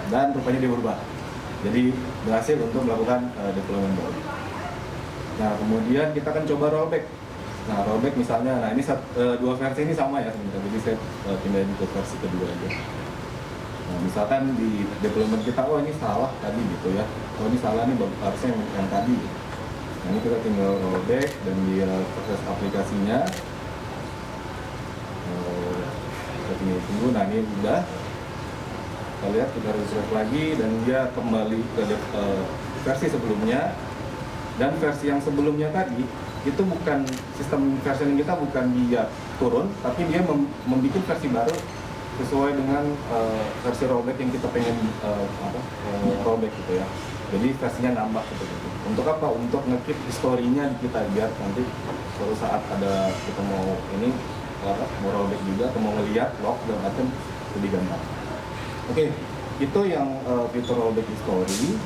dan rupanya dia berubah. Jadi berhasil untuk melakukan deployment baru. Nah kemudian kita akan coba rollback. Nah rollback misalnya, nah ini dua versi ini sama ya sebenarnya. Jadi saya pindahin ke versi kedua aja. Nah, misalkan di deployment kita, oh ini salah tadi gitu ya, oh ini salah nih harusnya yang tadi. Nah ini kita tinggal rollback dan dia proses aplikasinya. Kita tinggal tunggu. Nah ini udah. Kita lihat, kita refresh lagi dan dia kembali ke versi sebelumnya. Dan versi yang sebelumnya tadi itu bukan sistem versioning kita, bukan dia turun, tapi dia membuat versi baru sesuai dengan versi rollback yang kita pengen rollback gitu ya. Jadi versinya nambah seperti itu. Untuk apa? Untuk nge-keep historinya kita, biar nanti suatu saat ada kita mau ini mau rollback juga atau mau ngeliat log dan macam lebih gampang. Oke, itu yang fitur rollback history.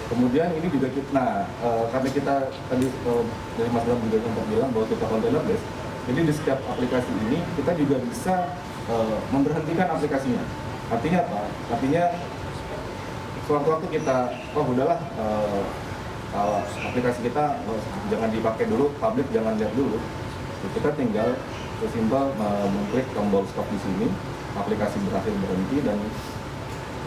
Kemudian ini juga kita, karena kita tadi dari Mas Bram juga sempat bilang bahwa kita container based. Jadi di setiap aplikasi ini kita juga bisa memberhentikan aplikasinya. Artinya apa? Artinya sewaktu-waktu kita, oh udahlah aplikasi kita jangan dipakai dulu, public jangan lihat dulu. Kita tinggal sesimpel mengklik tombol stop di sini, aplikasi berakhir berhenti, dan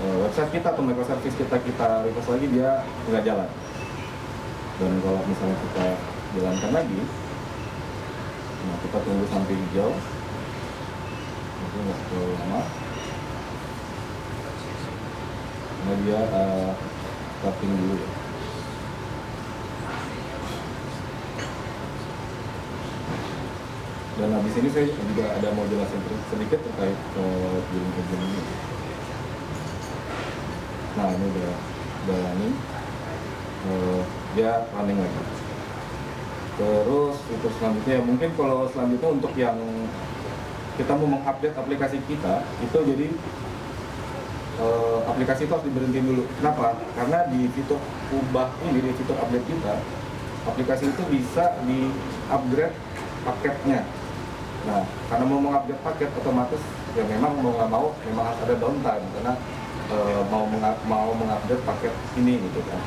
website kita atau microservice kita request lagi, dia nggak jalan. Dan kalau misalnya kita jalankan lagi, nah kita tunggu sampai hijau. Itu nggak terlalu lama. Nah dia starting dulu ya. Dan habis ini saya juga ada mau jelasin sedikit terkait billing ini. Nah ini udah jalanin, dia running lagi. Terus fitur selanjutnya, mungkin kalau selanjutnya untuk yang kita mau mengupdate aplikasi kita, itu jadi aplikasi itu harus diberhentiin dulu. Kenapa? Karena di fitur ubah ini, di fitur update kita, aplikasi itu bisa di-upgrade paketnya. Nah, karena mau mengupdate paket otomatis, ya memang mau nggak mau, memang harus ada downtime, karena mau mengupdate paket ini gitu kan.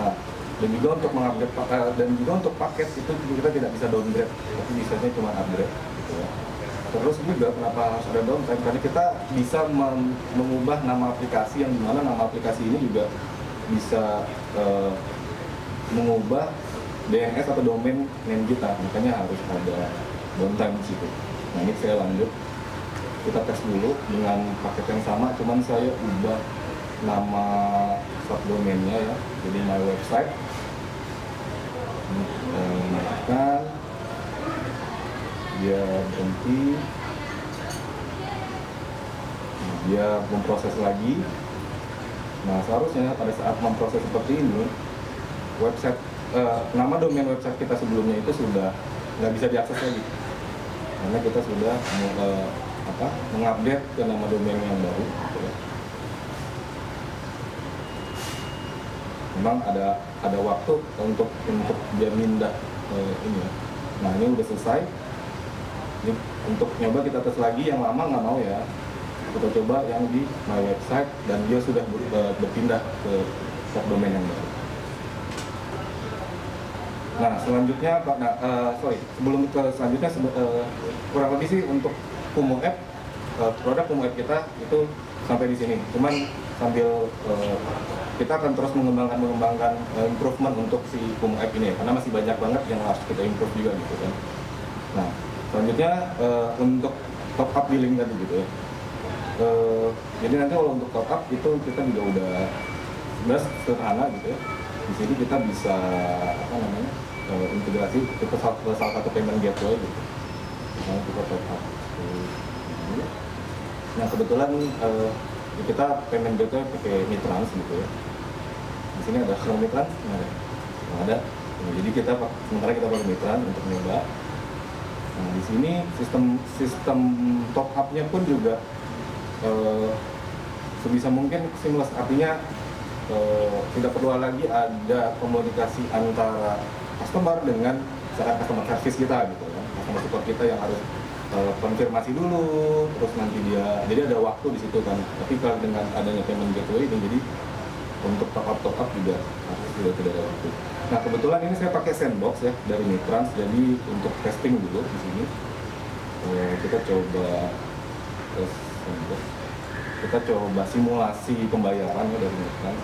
Nah, dan juga untuk mengupdate dan juga untuk paket itu kita tidak bisa downgrade, tapi bisanya cuma upgrade gitu ya. Terus juga kenapa harus ada downtime? Karena kita bisa mengubah nama aplikasi, yang dimana nama aplikasi ini juga bisa mengubah DNS atau domain name kita, makanya harus ada downtime di situ. Nah ini saya lanjut, kita tes dulu dengan paket yang sama, cuman saya ubah nama subdomainnya ya, jadi my website. Menekan, dia berhenti, dia memproses lagi. Nah seharusnya pada saat memproses seperti ini, website nama domain website kita sebelumnya itu sudah nggak bisa diakses lagi, karena kita sudah mengupdate ke nama domain yang baru gitu ya. Memang ada waktu untuk dia pindah ini ya. Nah ini udah selesai. Ini untuk nyoba kita tes lagi, yang lama nggak mau ya. Kita coba yang di my website, dan dia sudah berpindah ke subdomain yang baru. Nah selanjutnya sebelum ke selanjutnya kurang lebih sih untuk Kumu App, produk Kumu App kita itu sampai di sini. Cuman sambil kita akan terus mengembangkan improvement untuk si Kumu App ini ya, karena masih banyak banget yang harus kita improve juga gitu kan. Nah selanjutnya untuk top up billing tadi gitu ya. Jadi nanti kalau untuk top up itu kita juga udah sebenarnya sederhana gitu ya. Di sini kita bisa integrasi ke salah satu payment gateway gitu. Nah, kita top up. Nah kebetulan kita payment gateway pakai Mitrans gitu ya. Di sini ada kalau Mitrans nggak ada. Nggak ada. Nah, jadi sementara kita pakai Mitrans untuk nyoba. Nah di sini sistem top up-nya pun juga sebisa mungkin seamless, artinya tidak perlu lagi ada komunikasi antara customer dengan misalkan customer service kita gitu kan, customer support kita yang harus konfirmasi dulu, terus nanti dia jadi ada waktu di situ kan. Tapi kalau dengan adanya payment gateway ini jadi untuk top up juga harus tidak ada waktu. Nah kebetulan ini saya pakai sandbox ya dari Mitrans, jadi untuk testing dulu di sini kita coba tes sandbox. Kita coba simulasi pembayaran ya dari Mitrans.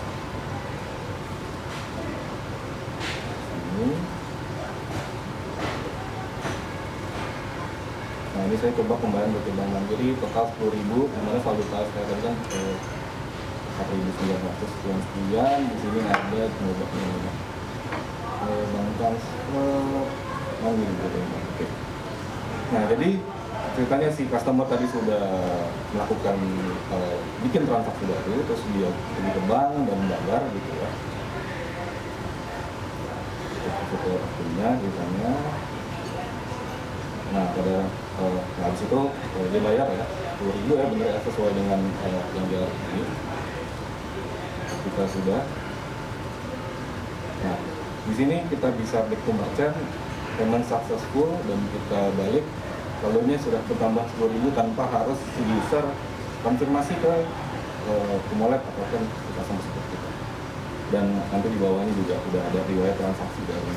Ini. Nah ini saya coba pembayaran dari Bank Mandiri total 10.000, dimana saldo kas saya kan 4.900 sekian. Di sini ada coba bank transfer Mandiri gitu. Oke. Nah jadi ceritanya si customer tadi sudah melakukan bikin transaksi baru, terus dia pergi ke bank dan bayar gitu ya. Foto akunnya ceritanya. Nah pada habis itu dia bayar ya 10.000 ya, bener ya, sesuai dengan yang dia ini. Kita sudah. Nah di sini kita bisa back to merchant, payment successful, dan kita balik. Saldonya sudah bertambah 10.000 tanpa harus user konfirmasi ke Kumolet ataupun kita sama seperti kita. Dan nanti di bawahnya juga udah ada riwayat transaksi dari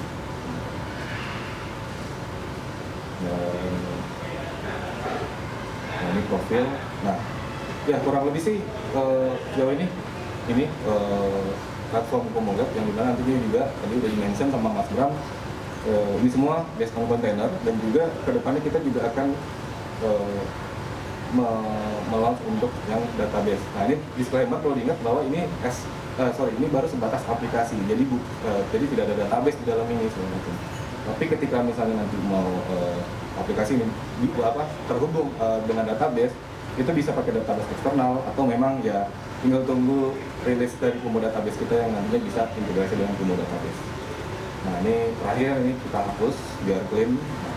nah ini profil. Nah ya kurang lebih sih sejauh ini platform Kumolet yang dimana nantinya juga tadi udah di-mention sama Mas Bram. Ini semua based on container, dan juga kedepannya kita juga akan melaunch untuk yang database. Nah ini disclaimer perlu diingat bahwa ini ini baru sebatas aplikasi, jadi tidak ada database di dalam ini segala macam. Tapi ketika misalnya nanti mau aplikasi ini terhubung dengan database, itu bisa pakai database eksternal atau memang ya tinggal tunggu rilis dari Kumo database kita yang nantinya bisa integrasi dengan Kumo database. Nah ini terakhir ini kita hapus biar clean. Nah,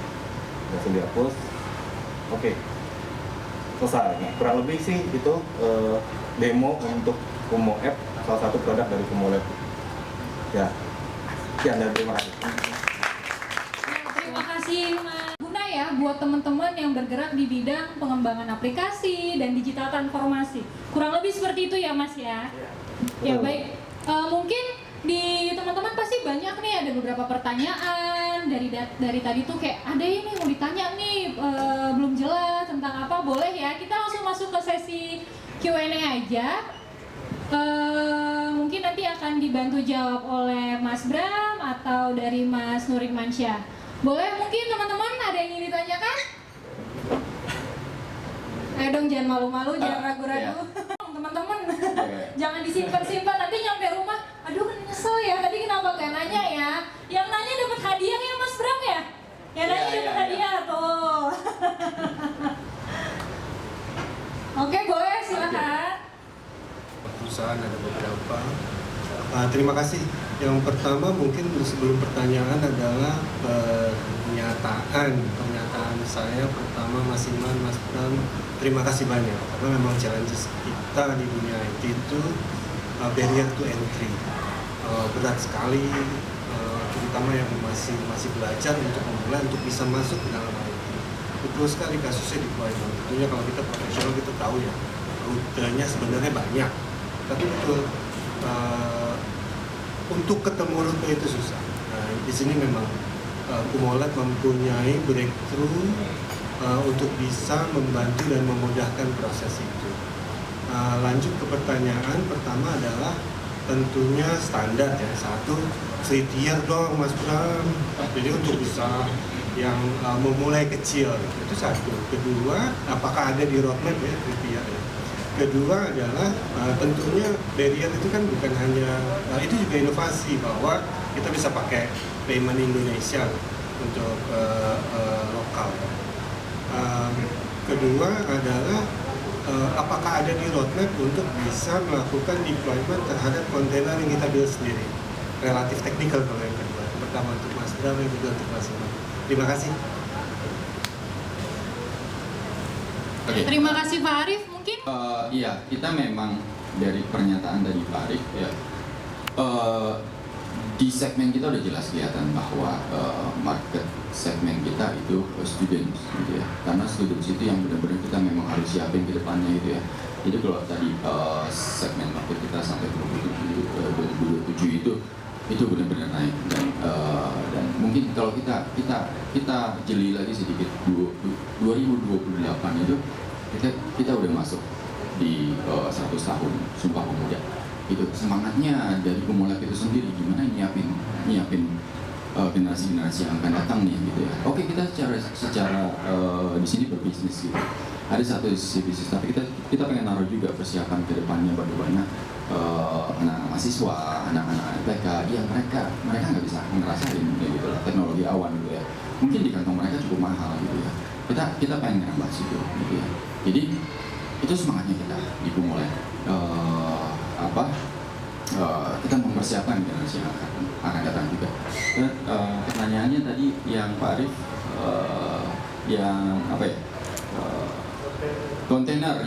berhasil dihapus. Oke, selesai. Nah, kurang lebih sih itu demo untuk Kumo App, salah satu produk dari Kumo Lab. Ya, sekian dan terima kasih. Terima kasih Mas. Guna ya buat teman-teman yang bergerak di bidang pengembangan aplikasi dan digital transformasi. Kurang lebih seperti itu ya Mas ya. Ya baik. Mungkin di teman-teman pasti banyak nih, ada beberapa pertanyaan dari tadi tuh kayak ada ini mau ditanya nih belum jelas tentang apa. Boleh ya, kita langsung masuk ke sesi Q&A aja. Mungkin nanti akan dibantu jawab oleh Mas Bram atau dari Mas Nurik Mansyah. Boleh mungkin teman-teman ada yang ingin ditanyakan? Ayo dong, jangan malu-malu, jangan ragu-ragu. Teman-teman, jangan disimpan-simpan, nanti nyampe rumah, aduh nyesel ya, tadi kenapa gak nanya ya? Yang nanya dapat hadiah ya Mas Bram ya? Yang nanya dapat hadiah tuh. Oke, boleh silakan. Perusahaan ada beberapa. Terima kasih. Yang pertama mungkin sebelum pertanyaan adalah pernyataan saya pertama Mas Iman, Mas Bram, terima kasih banyak karena memang challenges kita di dunia IT itu barrier to entry berat sekali, terutama yang masih belajar untuk memulai untuk bisa masuk ke dalam IT. Betul sekali kasusnya deployment. Tentunya kalau kita profesional kita tahu ya rutenya sebenarnya banyak, tapi betul untuk ketemu rute itu susah. Nah, di sini memang Kumolet mempunyai breakthrough untuk bisa membantu dan memudahkan proses itu. Lanjut ke pertanyaan pertama adalah tentunya standar ya. Satu, free tier dong Mas Bram. Jadi untuk bisa yang memulai kecil itu satu. Kedua, apakah ada di roadmap ya free tier ya? Kedua adalah tentunya barrier itu kan bukan hanya itu juga inovasi bahwa kita bisa pakai payment Indonesia untuk lokal. Kedua adalah apakah ada di roadmap untuk bisa melakukan deployment terhadap kontainer yang kita build sendiri. Relatif teknikal kalau yang kedua. Pertama untuk Mas Bram, yang kedua untuk Mas Iman. Terima kasih. Oke. Terima kasih Pak Arif mungkin. Iya, kita memang dari pernyataan dari Pak Arif ya, di segmen kita udah jelas kelihatan bahwa market segmen kita itu students gitu ya, karena students itu yang benar-benar kita memang harus siapin ke depannya gitu ya. Jadi kalau tadi segmen market kita sampai 2027 itu benar-benar naik, dan mungkin kalau kita jeli lagi sedikit 2028 itu kita udah masuk di 100 tahun Sumpah Pemuda. Itu semangatnya dari Kumolab itu sendiri gimana nyiapin generasi-generasi yang akan datang nih gitu ya. Oke, kita secara di sini berbisnis gitu. Ada satu sisi bisnis, tapi kita pengen naruh juga persiapan ke depannya bagaimana anak-anak mahasiswa, anak-anak TK, ya mereka nggak bisa ngerasain gitu lah, teknologi awan gitu ya. Mungkin di kantong mereka cukup mahal gitu ya. Kita pengen nambah situ gitu ya. Jadi itu semangatnya kita di Kumolab. Kita mempersiapkan generasi yang akan datang juga. Dan pertanyaannya tadi yang Pak Arif, yang apa ya? Kontainer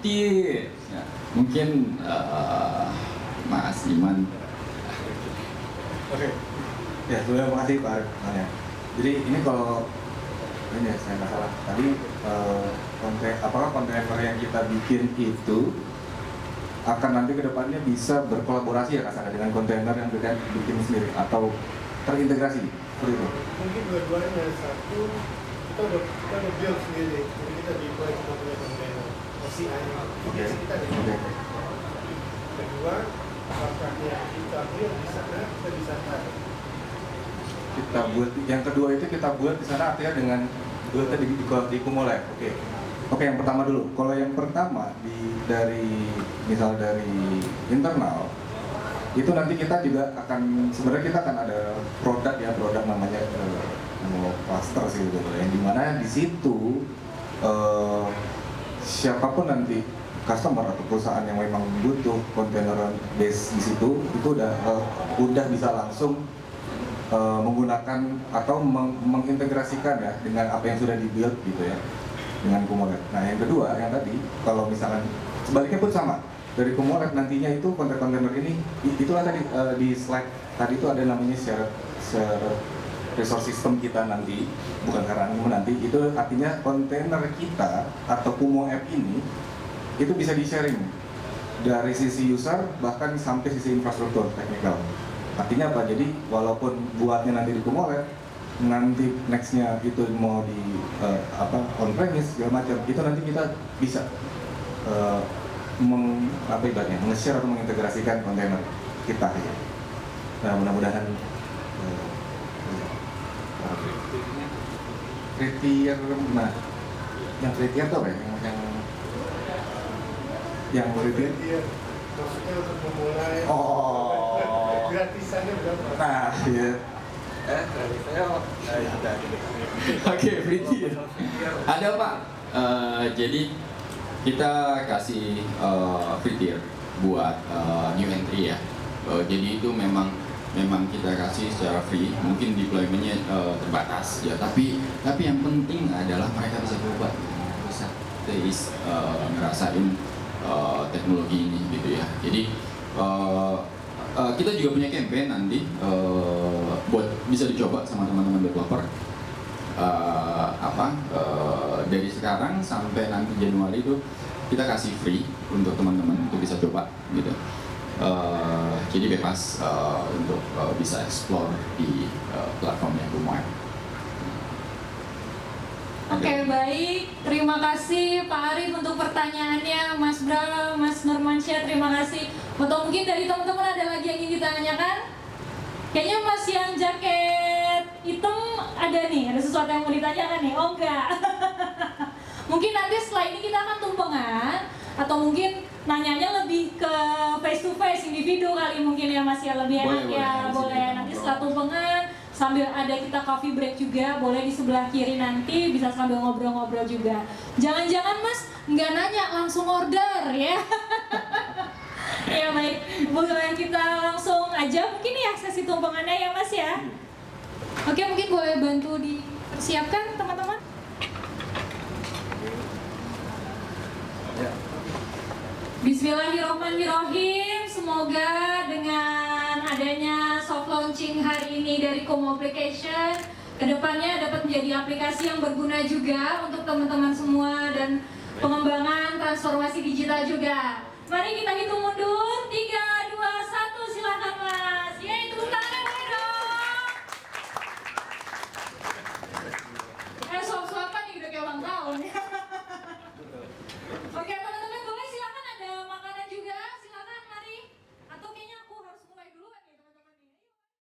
tit. Ya, mungkin Mas Iman. Oke. Ya, sudah makasih Pak Arif. Jadi ini kalau ini ya, saya nggak salah. Tadi apakah kontainer yang kita bikin itu akan nanti kedepannya bisa berkolaborasi ya kasarnya dengan kontainer yang kita bikin sendiri atau terintegrasi seperti itu? Mungkin dua-duanya. Satu, kita udah build sendiri, jadi kita deploy kita punya kontainer OCI-nya. Oke. Kita deploy. Kedua, apakah yang kita build di sana kita bisa tarik. Kita buat yang kedua itu kita buat di sana artinya dengan buat di Kumolab. Oke, yang pertama dulu. Kalau yang pertama dari internal itu nanti kita juga akan sebenarnya kita akan ada produk namanya cluster sih gitu, yang dimana di situ siapapun nanti customer atau perusahaan yang memang butuh kontainer base di situ itu udah bisa langsung menggunakan atau mengintegrasikan ya dengan apa yang sudah di-build gitu ya dengan Kumolab. Nah yang kedua yang tadi kalau misalkan sebaliknya pun sama dari Kumolab nantinya itu kontainer ini itulah tadi di slide tadi itu ada namanya share resource system kita nanti, bukan karena nanti itu artinya kontainer kita atau Kumo App ini itu bisa di-sharing dari sisi user bahkan sampai sisi infrastruktur teknikal. Artinya apa? Jadi walaupun buatnya nanti di Kumolab, nanti nextnya itu mau di on-premise segala macam, itu nanti kita bisa nge-share atau mengintegrasikan kontainer kita ya. Nah mudah-mudahan kriteria, nah yang kriteria itu apa ya? Yang kriteria maksudnya untuk memulai gratisannya berapa? Nah, iya. Oke, pretty. Ada Pak. Jadi kita kasih free tier buat new entry ya. Jadi itu memang kita kasih secara free. Mungkin deploymentnya terbatas ya. Tapi yang penting adalah mereka bisa coba, bisa ngerasain teknologi ini gitu ya. Jadi kita juga punya campaign nanti buat bisa dicoba sama teman-teman developer. Dari sekarang sampai nanti Januari itu kita kasih free untuk teman-teman untuk bisa coba gitu. Jadi bebas untuk bisa explore di platformnya Kumolab. Oke, baik. Terima kasih Pak Arif untuk pertanyaannya, Mas Bram, Mas Nurmansyah, terima kasih. Atau mungkin dari teman-teman ada lagi yang ingin ditanyakan? Kayaknya Mas yang jaket hitam ada nih, ada sesuatu yang mau ditanyakan nih? Oh enggak. Mungkin nanti setelah ini kita akan tumpengan, atau mungkin nanyanya lebih ke face to face individu kali mungkin ya Mas ya, lebih enak ya. Boleh nanti setelah tumpengan sambil ada kita coffee break juga, boleh di sebelah kiri nanti bisa sambil ngobrol-ngobrol juga. Jangan-jangan Mas nggak nanya, langsung order ya. Ya baik, boleh kita langsung aja mungkin ya sesi tumpengannya ya Mas ya. Oke, mungkin boleh bantu dipersiapkan teman-teman. Bismillahirrahmanirrahim. Semoga dengan adanya soft launching hari ini dari Kumu Application, kedepannya dapat menjadi aplikasi yang berguna juga untuk teman-teman semua dan pengembangan transformasi digital juga. Mari kita hitung mundur, 3,